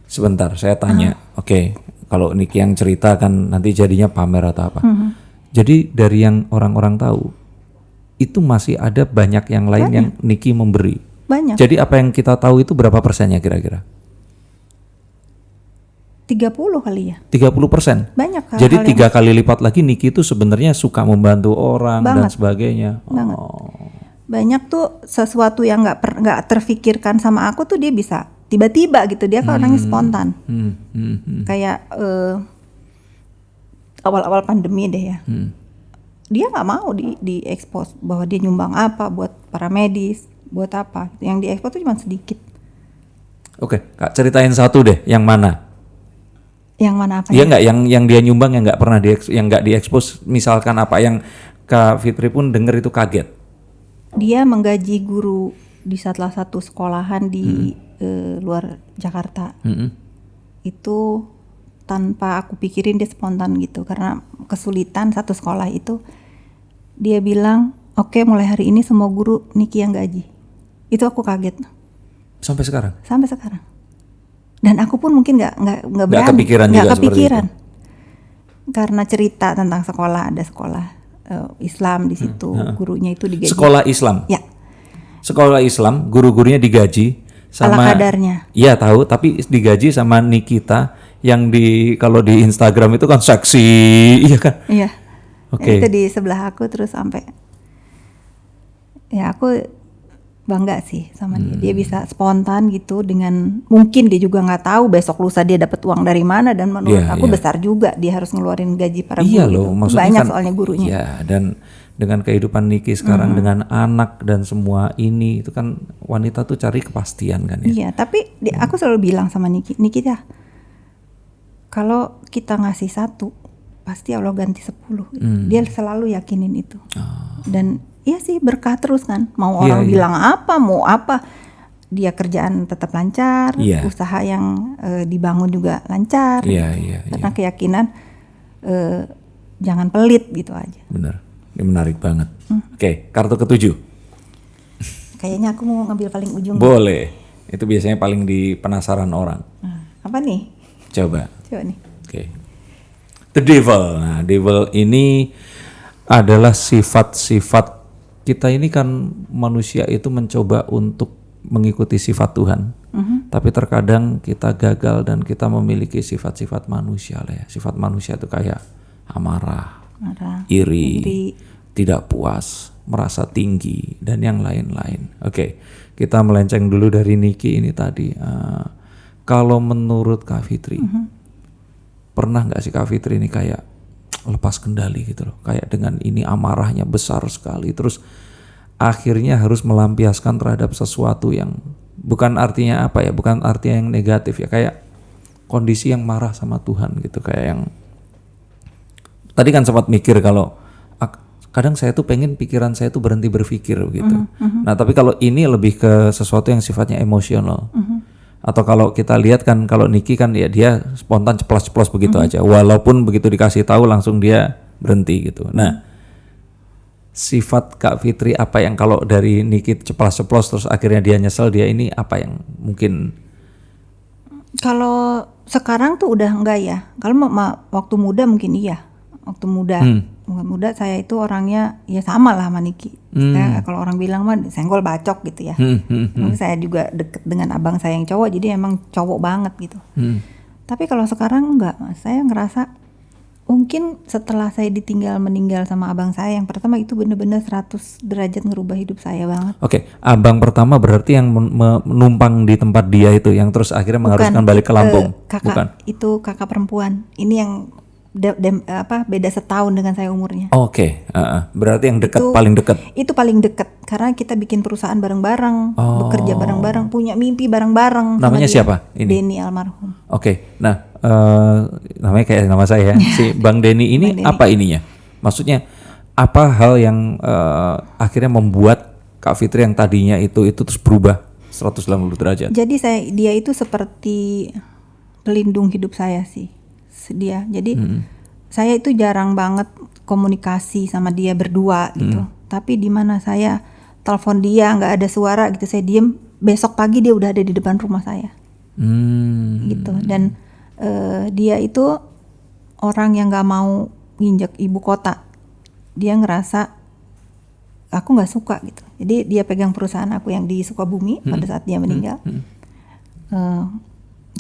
Sebentar, saya tanya. Oke, kalau Niki yang cerita kan nanti jadinya pamer atau apa. Jadi dari yang orang-orang tahu, itu masih ada banyak yang lain yang Niki memberi. Banyak. Jadi apa yang kita tahu itu berapa persennya kira-kira? 30 kali ya. 30%. Banyak. Jadi 3 kali lipat lagi Niki itu sebenarnya suka membantu orang dan sebagainya. Banget. Banyak tuh sesuatu yang nggak terfikirkan sama aku tuh dia bisa tiba-tiba gitu, dia kan orangnya spontan. Kayak awal-awal pandemi deh ya. Dia nggak mau di expose bahwa dia nyumbang apa buat para medis, buat apa. Yang di expose tuh cuma sedikit. Oke, Kak ceritain satu deh, yang mana? Yang mana apa? Iya nggak, yang dia nyumbang yang nggak pernah yang nggak diekspos, misalkan apa yang Kak Fitri pun denger itu kaget. Dia menggaji guru di salah satu sekolahan di luar Jakarta. Itu tanpa aku pikirin, dia spontan gitu, karena kesulitan satu sekolah itu. Dia bilang, oke, mulai hari ini semua guru Niki yang gaji. Itu aku kaget. Sampai sekarang. Dan aku pun mungkin nggak berani, nggak kepikiran. Karena cerita tentang sekolah, ada sekolah Islam di situ, gurunya itu digaji. Sekolah Islam. Ya. Sekolah Islam, guru-gurunya digaji sama. Ala kadarnya. Iya tahu, tapi digaji sama Nikita yang kalau di Instagram itu kan seksi, iya kan? Iya. Oke. Itu di sebelah aku terus sampai. Ya aku bangga sih sama dia. Dia bisa spontan gitu, dengan mungkin dia juga nggak tahu besok lusa dia dapat uang dari mana, dan menurut aku besar juga dia harus ngeluarin gaji para guru. Iya loh, gitu. maksudnya Banyak kan, soalnya gurunya. iya, dan dengan kehidupan Niki sekarang dengan anak dan semua ini, itu kan wanita tuh cari kepastian kan ya. Iya, tapi aku selalu bilang sama Niki ya, kalau kita ngasih 1, pasti Allah ganti 10. Dia selalu yakinin itu. Dan iya sih, berkah terus kan. Mau orang bilang apa, mau apa, dia kerjaan tetap lancar, usaha yang dibangun juga lancar. Karena keyakinan jangan pelit gitu aja. Benar, ini menarik banget. Oke, kartu ke-7. Kayaknya aku mau ngambil paling ujung. Boleh, itu biasanya paling di penasaran orang. Apa nih? Coba nih. Oke. The Devil. Nah, Devil ini adalah sifat-sifat kita ini kan, manusia itu mencoba untuk mengikuti sifat Tuhan. Tapi terkadang kita gagal dan kita memiliki sifat-sifat manusia lah ya. Sifat manusia itu kayak amarah, iri, tidak puas, merasa tinggi, dan yang lain-lain. Oke, kita melenceng dulu dari Niki ini tadi. Kalau menurut Kak Fitri, pernah nggak sih Kak Fitri ini kayak lepas kendali gitu loh, kayak dengan ini amarahnya besar sekali, terus akhirnya harus melampiaskan terhadap sesuatu yang bukan artinya apa ya, bukan artinya yang negatif ya, kayak kondisi yang marah sama Tuhan gitu, kayak yang tadi kan sempat mikir kalau kadang saya tuh pengen pikiran saya tuh berhenti berpikir gitu. Nah tapi kalau ini lebih ke sesuatu yang sifatnya emosional. Atau kalau kita lihat kan, kalau Niki kan ya dia spontan ceplos-ceplos begitu aja, walaupun begitu dikasih tahu langsung dia berhenti gitu. Nah, sifat Kak Fitri apa yang kalau dari Niki ceplos-ceplos terus akhirnya dia nyesel, dia ini apa yang mungkin? Kalau sekarang tuh udah enggak ya. Kalau waktu muda mungkin iya. Waktu muda saya itu orangnya ya sama lah sama Niki. Kalau orang bilang mah senggol bacok gitu ya. Saya juga deket dengan abang saya yang cowok, jadi emang cowok banget gitu. Tapi kalau sekarang enggak, saya ngerasa mungkin setelah saya meninggal sama abang saya yang pertama, itu bener-bener 100 derajat ngerubah hidup saya banget. Oke, abang pertama berarti yang menumpang di tempat dia itu, yang terus akhirnya mengharuskan balik ke Lampung. Kakak, bukan? Itu kakak perempuan. Ini yang beda setahun dengan saya umurnya. Oke. Berarti yang dekat, paling dekat. Itu paling dekat karena kita bikin perusahaan bareng-bareng, bekerja bareng-bareng, punya mimpi bareng-bareng. Namanya siapa? Ini? Denny almarhum. Oke. Nah, namanya kayak nama saya. Si Bang Denny ini apa ininya? Maksudnya apa hal yang akhirnya membuat Kak Fitri yang tadinya itu terus berubah 180 derajat? Jadi dia itu seperti pelindung hidup saya sih. Dia. Jadi saya itu jarang banget komunikasi sama dia berdua gitu. Tapi di mana saya telepon dia nggak ada suara gitu, saya diem, besok pagi dia udah ada di depan rumah saya. Gitu. Dan dia itu orang yang nggak mau nginjek ibu kota. Dia ngerasa aku nggak suka gitu. Jadi dia pegang perusahaan aku yang di Sukabumi pada saat dia meninggal.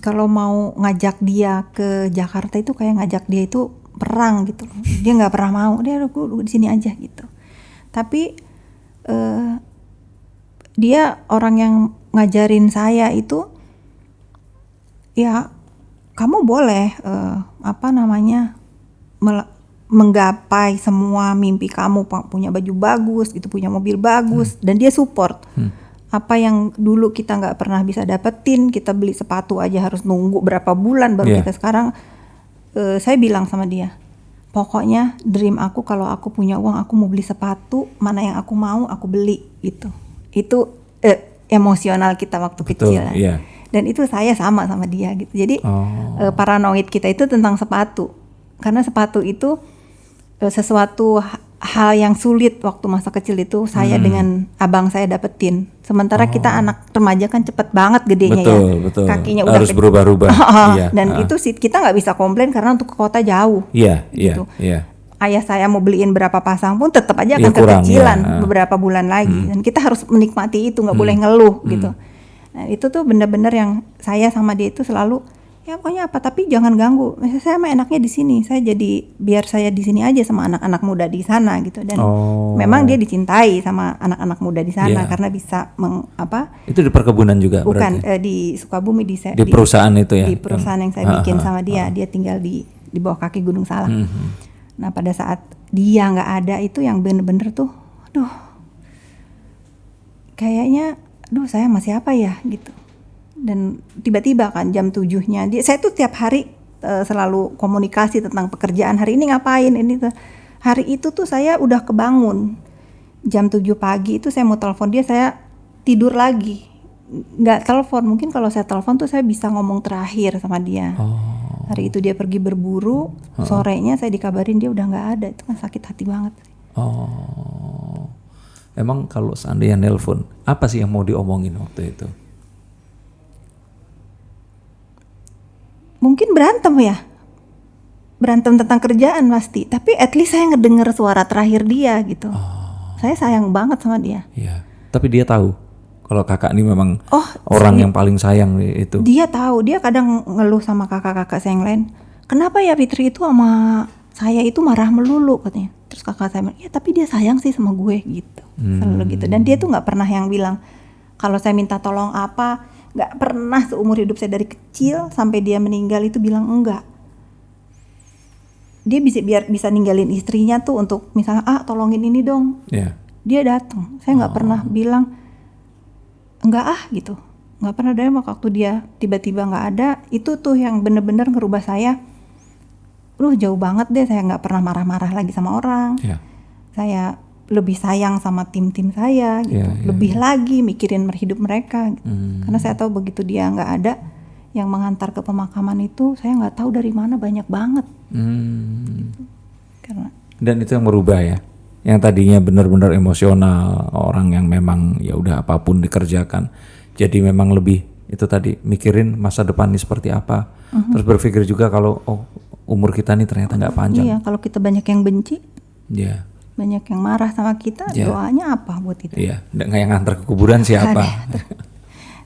Kalau mau ngajak dia ke Jakarta itu kayak ngajak dia itu perang gitu. Dia nggak pernah mau. Dia aku di sini aja gitu. Tapi dia orang yang ngajarin saya itu, ya kamu boleh menggapai semua mimpi kamu, punya baju bagus gitu, punya mobil bagus, dan dia support. Apa yang dulu kita nggak pernah bisa dapetin, kita beli sepatu aja harus nunggu berapa bulan baru kita sekarang. Saya bilang sama dia, pokoknya dream aku kalau aku punya uang aku mau beli sepatu, mana yang aku mau aku beli gitu. Itu emosional kita waktu kecil. Dan itu saya sama dia gitu. Jadi paranoid kita itu tentang sepatu, karena sepatu itu sesuatu hal yang sulit waktu masa kecil itu saya dengan abang saya dapetin. Sementara kita anak remaja kan cepet banget gedenya, betul. Kakinya harus udah berubah-ubah. Dan itu sih kita nggak bisa komplain karena untuk ke kota jauh. Gitu. Ayah saya mau beliin berapa pasang pun tetap aja akan kekecilan beberapa bulan lagi. Dan kita harus menikmati itu, nggak boleh ngeluh gitu. Nah itu tuh bener-bener yang saya sama dia itu selalu Ya pokoknya apa, tapi jangan ganggu. Misalnya saya mah enaknya di sini. Saya jadi biar saya di sini aja sama anak-anak muda di sana gitu. Dan memang dia dicintai sama anak-anak muda di sana karena bisa Itu di perkebunan juga bukan berarti? di Sukabumi di perusahaan itu ya. Di perusahaan yang saya bikin sama dia. Dia tinggal di bawah kaki Gunung Salak. Nah, pada saat dia nggak ada itu yang bener-bener tuh, aduh, kayaknya, saya masih apa ya gitu. Dan tiba-tiba kan jam 7-nya saya tuh tiap hari selalu komunikasi tentang pekerjaan, hari ini ngapain ini tuh. Hari itu tuh saya udah kebangun jam 7 pagi itu saya mau telepon dia, saya tidur lagi nggak telepon. Mungkin kalau saya telepon tuh saya bisa ngomong terakhir sama dia. Hari itu dia pergi berburu, sorenya saya dikabarin dia udah nggak ada. Itu kan sakit hati banget. Emang kalau seandainya nelpon, apa sih yang mau diomongin waktu itu? Mungkin berantem ya, berantem tentang kerjaan pasti. Tapi at least saya ngedenger suara terakhir dia gitu. Saya sayang banget sama dia. Iya. Tapi dia tahu kalau kakak ini memang orang yang paling sayang itu. Dia tahu, dia kadang ngeluh sama kakak-kakak saya yang lain. Kenapa ya Fitri itu sama saya itu marah melulu katanya. Terus kakak saya bilang, ya tapi dia sayang sih sama gue gitu. Selalu gitu. Dan dia tuh nggak pernah yang bilang kalau saya minta tolong apa. Gak pernah seumur hidup saya dari kecil sampai dia meninggal itu bilang enggak. Dia bisa ninggalin istrinya tuh untuk misalnya tolongin ini dong. Dia datang. Saya nggak pernah bilang enggak gitu. Nggak pernah. Dari waktu dia tiba-tiba nggak ada, itu tuh yang bener-bener ngerubah saya. Jauh banget deh, saya nggak pernah marah-marah lagi sama orang. Saya lebih sayang sama tim-tim saya gitu. Lebih lagi mikirin hidup mereka gitu. Karena saya tahu begitu dia nggak ada, yang mengantar ke pemakaman itu saya nggak tahu dari mana, banyak banget. Gitu. Dan itu yang merubah ya, yang tadinya benar-benar emosional, orang yang memang ya udah apapun dikerjakan, jadi memang lebih itu tadi mikirin masa depan ini seperti apa. Terus berpikir juga kalau umur kita nih ternyata nggak panjang. Iya, kalau kita banyak yang benci. Banyak yang marah sama kita, doanya apa buat itu? Nggak yang ngantar ke kuburan siapa?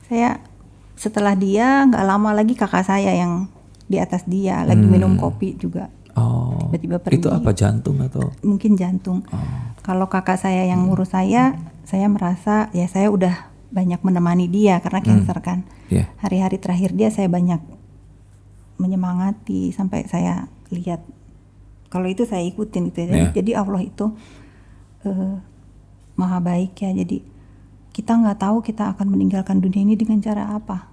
Saya setelah dia nggak lama lagi kakak saya yang di atas dia lagi minum kopi juga. Tiba-tiba pergi. Itu apa, jantung atau? Mungkin jantung. Kalau kakak saya yang ngurus saya merasa ya saya udah banyak menemani dia karena cancer kan. Hari-hari terakhir dia saya banyak menyemangati sampai saya lihat. Kalau itu saya ikutin gitu ya. Jadi Allah itu maha baik ya. Jadi kita nggak tahu kita akan meninggalkan dunia ini dengan cara apa.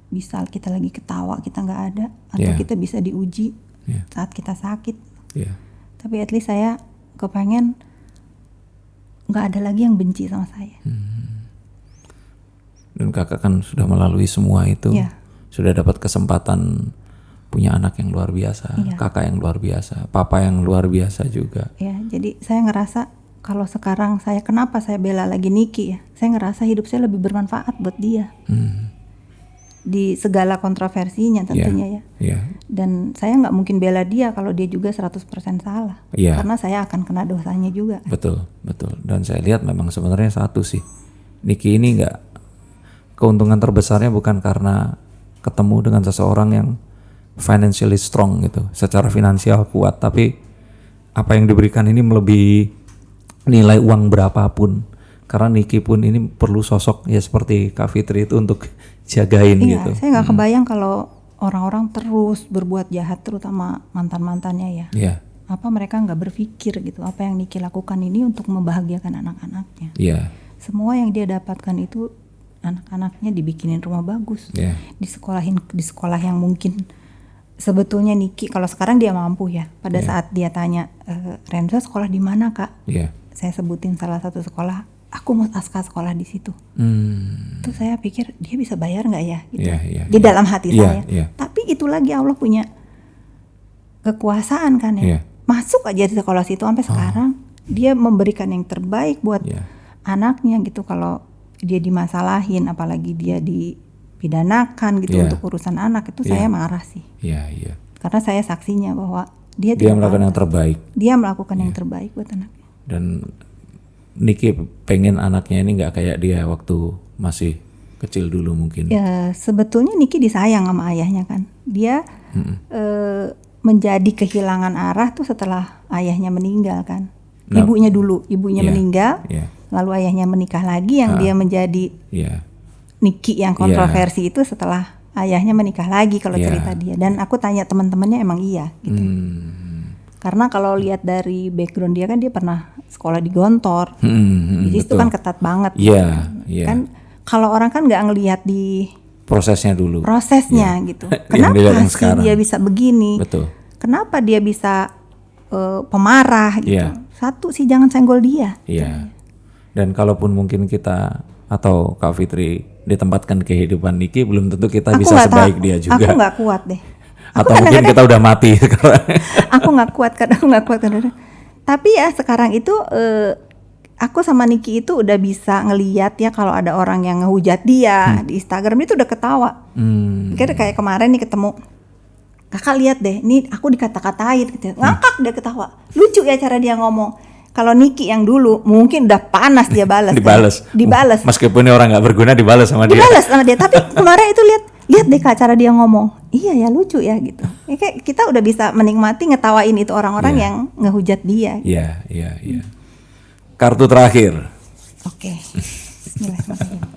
Bisa kita lagi ketawa kita nggak ada, atau kita bisa diuji saat kita sakit. Tapi at least saya kepengen nggak ada lagi yang benci sama saya. Dan kakak kan sudah melalui semua itu, sudah dapat kesempatan punya anak yang luar biasa, kakak yang luar biasa, papa yang luar biasa juga. Jadi saya ngerasa kalau sekarang kenapa saya bela lagi Niki ya, saya ngerasa hidup saya lebih bermanfaat buat dia. Di segala kontroversinya tentunya Dan saya nggak mungkin bela dia kalau dia juga 100% salah. Karena saya akan kena dosanya juga. Betul. Dan saya lihat memang sebenarnya satu sih, Niki ini keuntungan terbesarnya bukan karena ketemu dengan seseorang yang financially strong gitu, secara finansial kuat, tapi apa yang diberikan ini melebihi nilai uang berapapun. Karena Niki pun ini perlu sosok ya seperti Kak Fitri itu untuk jagain gitu. Saya nggak kebayang kalau orang-orang terus berbuat jahat, terutama mantan-mantannya ya. Apa mereka nggak berpikir gitu, apa yang Niki lakukan ini untuk membahagiakan anak-anaknya. Semua yang dia dapatkan itu anak-anaknya dibikinin rumah bagus, di sekolah yang mungkin sebetulnya Niki kalau sekarang dia mampu ya. Pada saat dia tanya, Renzo sekolah di mana kak? Saya sebutin salah satu sekolah. Aku mau Aska sekolah di situ. Itu saya pikir dia bisa bayar nggak ya? Gitu. Di dalam hati saya. Tapi itu lagi Allah punya kekuasaan kan ya. Masuk aja di sekolah situ sampai sekarang dia memberikan yang terbaik buat anaknya gitu. Kalau dia dimasalahin, apalagi dia dipidanakan gitu untuk urusan anak itu saya marah sih. Karena saya saksinya bahwa dia melakukan yang terbaik. Dia melakukan yang terbaik buat anaknya. Dan Niki pengen anaknya ini nggak kayak dia waktu masih kecil dulu mungkin? Ya sebetulnya Niki disayang sama ayahnya kan. Dia menjadi kehilangan arah tuh setelah ayahnya meninggal kan. Nah, Ibunya Iya, meninggal, iya, lalu ayahnya menikah lagi, yang dia menjadi iya, Niki yang kontroversi itu setelah ayahnya menikah lagi kalau Iya. cerita dia. Dan aku tanya teman-temannya emang iya gitu. Karena kalau lihat dari background dia kan dia pernah sekolah di Gontor. Jadi itu betul. kan ketat banget. Iya, iya. Kan kalau orang kan nggak ngelihat di Prosesnya dulu. prosesnya gitu. Yang dilihat Kenapa yang sih sekarang. dia bisa begini? Betul. Kenapa dia bisa pemarah gitu? Iya. Satu sih jangan senggol dia. Iya. Dan kalaupun mungkin kita atau Kak Fitri ditempatkan kehidupan Niki, belum tentu kita Aku bisa nggak sebaik tahu. dia juga. Aku nggak kuat deh. Atau mungkin kita udah mati sekarang. Aku nggak kuat kadang. Tapi ya sekarang itu aku sama Niki itu udah bisa ngeliat ya kalau ada orang yang ngehujat dia di Instagram itu udah ketawa. Kayak kemarin nih ketemu, kakak lihat deh, ini aku dikata-katain gitu. Ngakak dia ketawa. Lucu ya cara dia ngomong. Kalau Niki yang dulu mungkin udah panas dia balas. Dibalas. Meskipun ini orang nggak berguna dibalas sama dia. Dibalas sama dia. Tapi kemarin itu lihat deh Kak cara dia ngomong. Iya ya lucu ya gitu. Ya, kayak kita udah bisa menikmati ngetawain itu orang-orang yang ngehujat dia. Iya, iya, iya. Kartu terakhir. Oke. Bismillahirrahmanirrahim.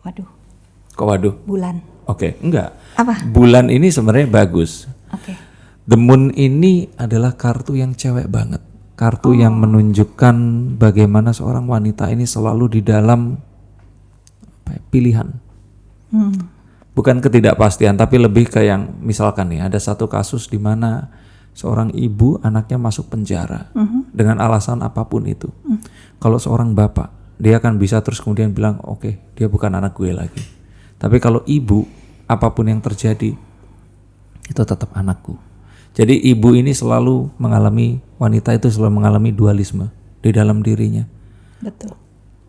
Waduh. Kok waduh? Bulan. Oke, enggak. Apa? Bulan ini sebenarnya bagus. Oke. The Moon ini adalah kartu yang cewek banget. Kartu yang menunjukkan bagaimana seorang wanita ini selalu di dalam pilihan. Bukan ketidakpastian, tapi lebih ke yang misalkan nih ada satu kasus di mana seorang ibu anaknya masuk penjara dengan alasan apapun itu. Kalau seorang bapak, dia akan bisa terus kemudian bilang, oke, dia bukan anak gue lagi. Tapi kalau ibu, apapun yang terjadi, itu tetap anakku. Jadi ibu ini selalu mengalami, wanita itu selalu mengalami dualisme di dalam dirinya. Betul.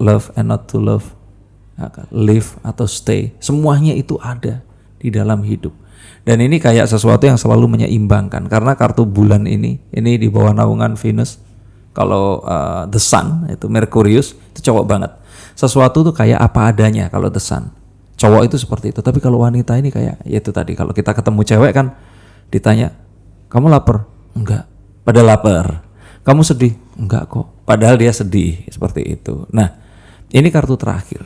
Love and not to love, live atau stay, semuanya itu ada di dalam hidup. Dan ini kayak sesuatu yang selalu menyeimbangkan, karena kartu bulan ini di bawah naungan Venus. Kalau the sun itu Merkurius, itu cowok banget. Sesuatu tuh kayak apa adanya kalau the sun. Cowok itu seperti itu, tapi kalau wanita ini kayak ya itu tadi, kalau kita ketemu cewek kan ditanya, kamu lapar? Enggak. Padahal lapar. Kamu sedih? Enggak kok. Padahal dia sedih, seperti itu. Nah, ini kartu terakhir.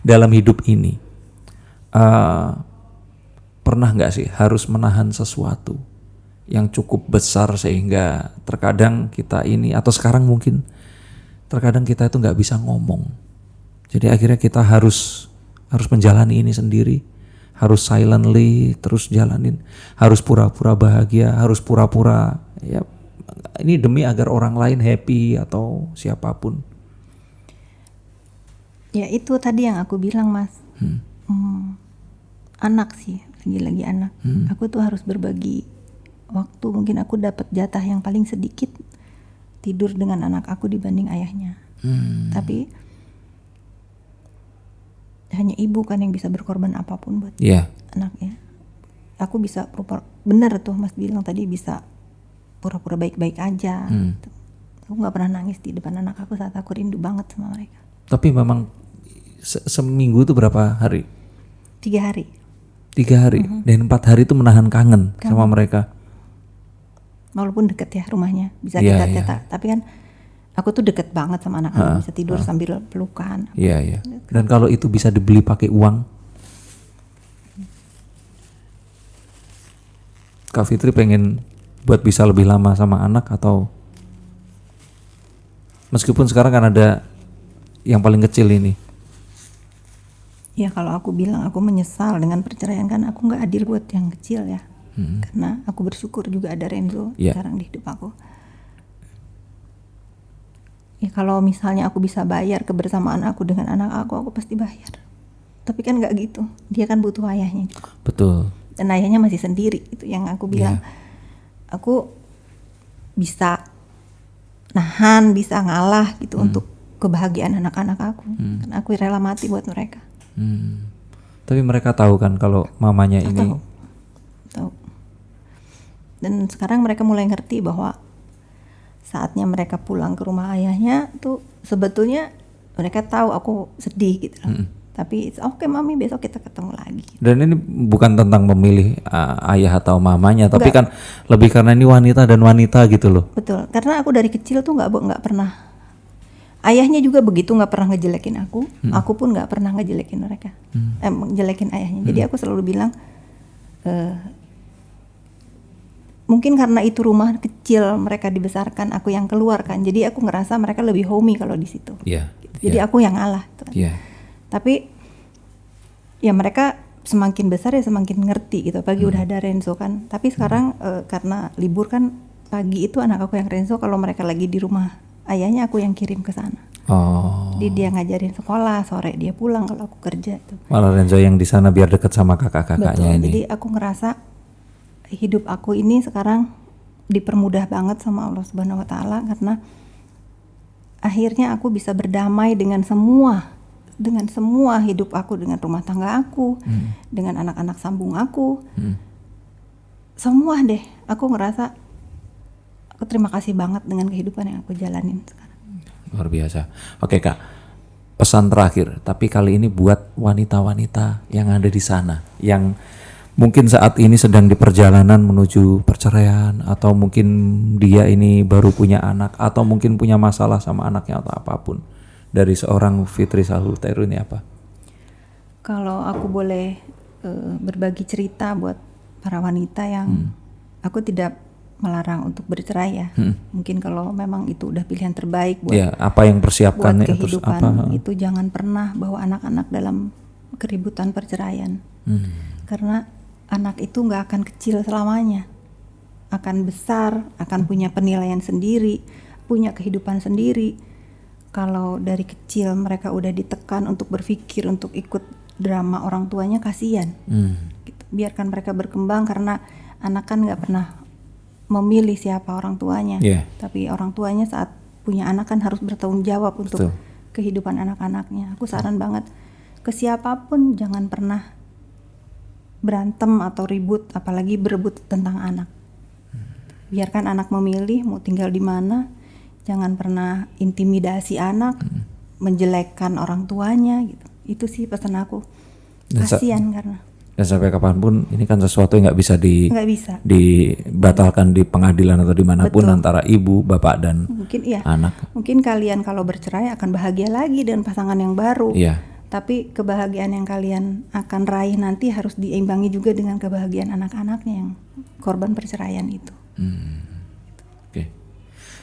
Dalam hidup ini, pernah nggak sih harus menahan sesuatu yang cukup besar sehingga terkadang kita ini, atau sekarang mungkin terkadang kita itu nggak bisa ngomong. Jadi akhirnya kita harus menjalani ini sendiri, harus silently terus jalanin, harus pura-pura bahagia, harus pura-pura ya ini demi agar orang lain happy atau siapapun. Ya itu tadi yang aku bilang Mas. Anak sih, lagi-lagi anak. Aku tuh harus berbagi waktu. Mungkin aku dapat jatah yang paling sedikit tidur dengan anak aku dibanding ayahnya. Tapi hanya ibu kan yang bisa berkorban apapun buat anaknya. Aku bisa benar tuh Mas bilang tadi, bisa pura-pura baik-baik aja. Aku nggak pernah nangis di depan anak aku saat aku rindu banget sama mereka. Tapi memang seminggu itu berapa hari? 3 hari. 3 hari. Dan 4 hari itu menahan kangen sama mereka. Walaupun deket ya rumahnya, bisa kita cetak. Tapi kan aku tuh deket banget sama anak-anak, bisa tidur sambil pelukan. Iya. Dan kalau itu bisa dibeli pakai uang, Kak Fitri pengen buat bisa lebih lama sama anak, atau meskipun sekarang kan ada yang paling kecil ini. Ya kalau aku bilang aku menyesal dengan perceraian, kan aku nggak adil buat yang kecil ya. Karena aku bersyukur juga ada Renzo sekarang di hidup aku. Ya kalau misalnya aku bisa bayar kebersamaan aku dengan anak aku pasti bayar. Tapi kan nggak gitu, dia kan butuh ayahnya juga. Betul. Dan ayahnya masih sendiri, itu yang aku bilang. Aku bisa nahan, bisa ngalah gitu untuk kebahagiaan anak-anak aku. Karena aku rela mati buat mereka. Tapi mereka tahu kan kalau mamanya ini. Tahu. Dan sekarang mereka mulai ngerti bahwa saatnya mereka pulang ke rumah ayahnya tuh sebetulnya mereka tahu aku sedih gitu loh. Tapi oke mami, besok kita ketemu lagi. Dan ini bukan tentang memilih ayah atau mamanya, tapi kan lebih karena ini wanita dan wanita gitu loh. Betul, karena aku dari kecil tuh nggak pernah. Ayahnya juga begitu, nggak pernah ngejelekin aku pun nggak pernah ngejelekin mereka, ngejelekin ayahnya. Jadi aku selalu bilang, mungkin karena itu rumah kecil mereka dibesarkan, aku yang keluar kan. Jadi aku ngerasa mereka lebih homey kalau di situ. Jadi aku yang ngalah. Tapi ya mereka semakin besar ya semakin ngerti gitu. Pagi udah ada Renzo kan. Tapi sekarang karena libur kan, pagi itu anak aku yang Renzo, kalau mereka lagi di rumah ayahnya aku yang kirim ke sana. Jadi dia ngajarin sekolah, sore dia pulang kalau aku kerja tuh. Malah Renzo yang di sana biar deket sama kakak-kakaknya ini. Jadi aku ngerasa hidup aku ini sekarang dipermudah banget sama Allah Subhanahu wa Ta'ala, karena akhirnya aku bisa berdamai dengan semua hidup aku, dengan rumah tangga aku, dengan anak-anak sambung aku, semua deh. Aku ngerasa aku terima kasih banget dengan kehidupan yang aku jalanin sekarang. Luar biasa. Oke Kak, pesan terakhir, tapi kali ini buat wanita-wanita yang ada di sana, yang mungkin saat ini sedang di perjalanan menuju perceraian, atau mungkin dia ini baru punya anak, atau mungkin punya masalah sama anaknya atau apapun. Dari seorang Fitri Salhuteru ini apa? Kalau aku boleh berbagi cerita buat para wanita yang aku tidak melarang untuk bercerai ya. Mungkin kalau memang itu udah pilihan terbaik buat apa yang persiapkannya, buat kehidupan, terus apa? itu jangan pernah bawa anak-anak dalam keributan perceraian. Karena anak itu nggak akan kecil selamanya, akan besar, akan punya penilaian sendiri, punya kehidupan sendiri. Kalau dari kecil mereka udah ditekan untuk berpikir, untuk ikut drama orang tuanya, kasihan. Gitu. Biarkan mereka berkembang, karena anak kan nggak pernah memilih siapa orang tuanya. Tapi orang tuanya saat punya anak kan harus bertanggung jawab untuk kehidupan anak-anaknya. Aku saran banget ke siapapun, jangan pernah berantem atau ribut, apalagi berebut tentang anak. Biarkan anak memilih mau tinggal di mana. Jangan pernah intimidasi anak, menjelekkan orang tuanya gitu. Itu sih pesan aku. Kasihan karena. Dan sampai kapanpun ini kan sesuatu yang nggak bisa dibatalkan di pengadilan atau dimanapun. Betul. Antara ibu, bapak dan anak. Mungkin kalian kalau bercerai akan bahagia lagi dengan pasangan yang baru. Tapi kebahagiaan yang kalian akan raih nanti harus diimbangi juga dengan kebahagiaan anak-anaknya yang korban perceraian itu. Oke.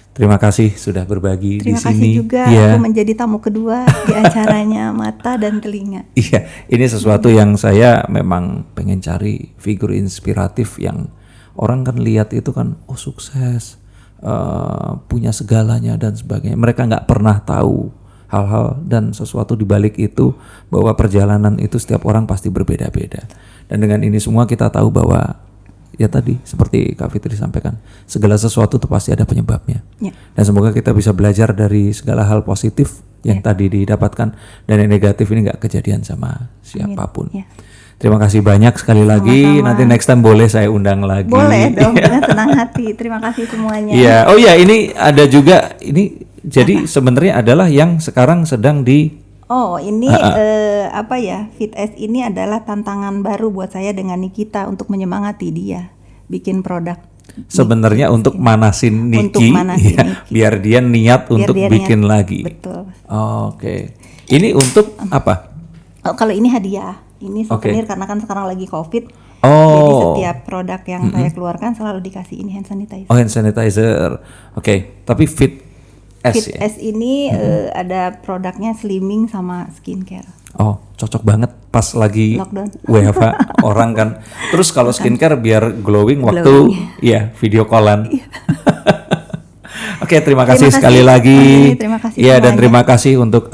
Terima kasih sudah berbagi di sini. Terima kasih juga aku menjadi tamu kedua di acaranya Mata dan Telinga. Ini sesuatu yang saya memang pengen cari, figur inspiratif yang orang kan lihat itu kan sukses, punya segalanya dan sebagainya. Mereka nggak pernah tahu hal-hal dan sesuatu di balik itu, bahwa perjalanan itu setiap orang pasti berbeda-beda. Dan dengan ini semua kita tahu bahwa ya tadi seperti Kak Fitri sampaikan, segala sesuatu itu pasti ada penyebabnya. Dan semoga kita bisa belajar dari segala hal positif yang tadi didapatkan, dan yang negatif ini nggak kejadian sama siapapun. Terima kasih banyak sekali lagi. Nanti next time boleh saya undang lagi. Boleh dong, dengan senang hati. Terima kasih semuanya. Ini ada juga ini. Jadi sebenarnya adalah yang sekarang sedang di Fit S ini adalah tantangan baru buat saya dengan Nikita untuk menyemangati dia bikin produk. Sebenarnya untuk manasin Niki, biar dia niat untuk bikin lagi. Betul. Oke. Ini untuk apa? Kalau ini hadiah. Ini souvenir karena kan sekarang lagi COVID. Jadi setiap produk yang saya keluarkan selalu dikasih ini hand sanitizer. Hand sanitizer. Oke. Tapi Fit S ini ada produknya slimming sama skincare. Cocok banget pas lagi lockdown. WFH orang kan. Terus kalau skincare biar glowing waktu video callan. Oke, terima kasih sekali lagi. Terima kasih dan terima kasih untuk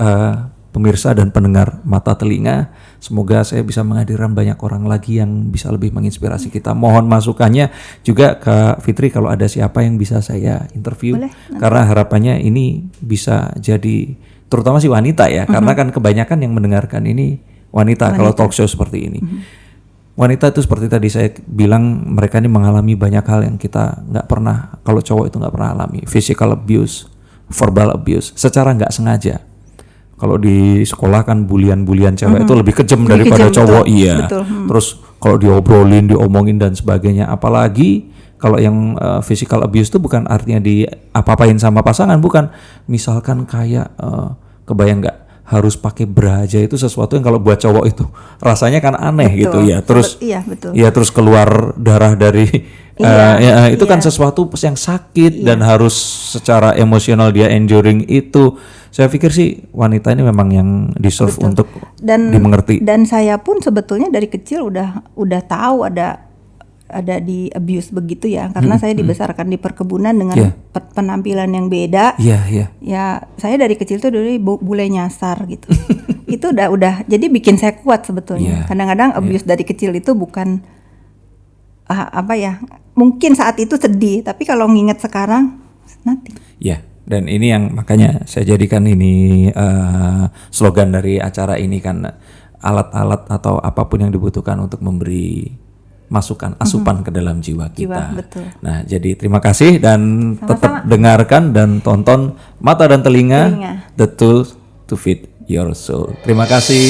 pemirsa dan pendengar Mata Telinga. Semoga saya bisa menghadirkan banyak orang lagi yang bisa lebih menginspirasi kita. Mohon masukannya juga Kak Fitri kalau ada siapa yang bisa saya interview. Boleh, karena harapannya ini bisa jadi, terutama si wanita ya, karena kan kebanyakan yang mendengarkan ini wanita. Kalau talk show seperti ini. wanita itu seperti tadi saya bilang, mereka ini mengalami banyak hal yang kita nggak pernah, kalau cowok itu nggak pernah alami. Physical abuse, verbal abuse, secara nggak sengaja. Kalau di sekolah kan bulian-bulian cewek itu lebih kejam daripada cowok, betul, iya. betul. Terus kalau diobrolin, diomongin dan sebagainya, apalagi kalau yang physical abuse itu bukan artinya di apa-apain sama pasangan, bukan. Misalkan kayak kebayang nggak, harus pakai bra aja, itu sesuatu yang kalau buat cowok itu rasanya kan aneh. Betul. Gitu ya. Terus Iya, betul. ya terus keluar darah dari itu kan sesuatu yang sakit dan harus secara emosional dia enduring itu. Saya pikir sih wanita ini memang yang deserve untuk dimengerti. Dan saya pun sebetulnya dari kecil udah tahu ada di abuse begitu ya, karena saya dibesarkan di perkebunan dengan penampilan yang beda. Ya, saya dari kecil tuh dulu bule nyasar gitu. Itu udah jadi bikin saya kuat sebetulnya. Kadang-kadang abuse dari kecil itu bukan mungkin saat itu sedih, tapi kalau nginget sekarang nanti. Dan ini yang makanya saya jadikan ini slogan dari acara ini kan, alat-alat atau apapun yang dibutuhkan untuk memberi masukan, asupan ke dalam jiwa kita. Betul. Nah, jadi terima kasih dan tetap dengarkan dan tonton Mata dan Telinga, The Tools to Feed Your Soul. Terima kasih.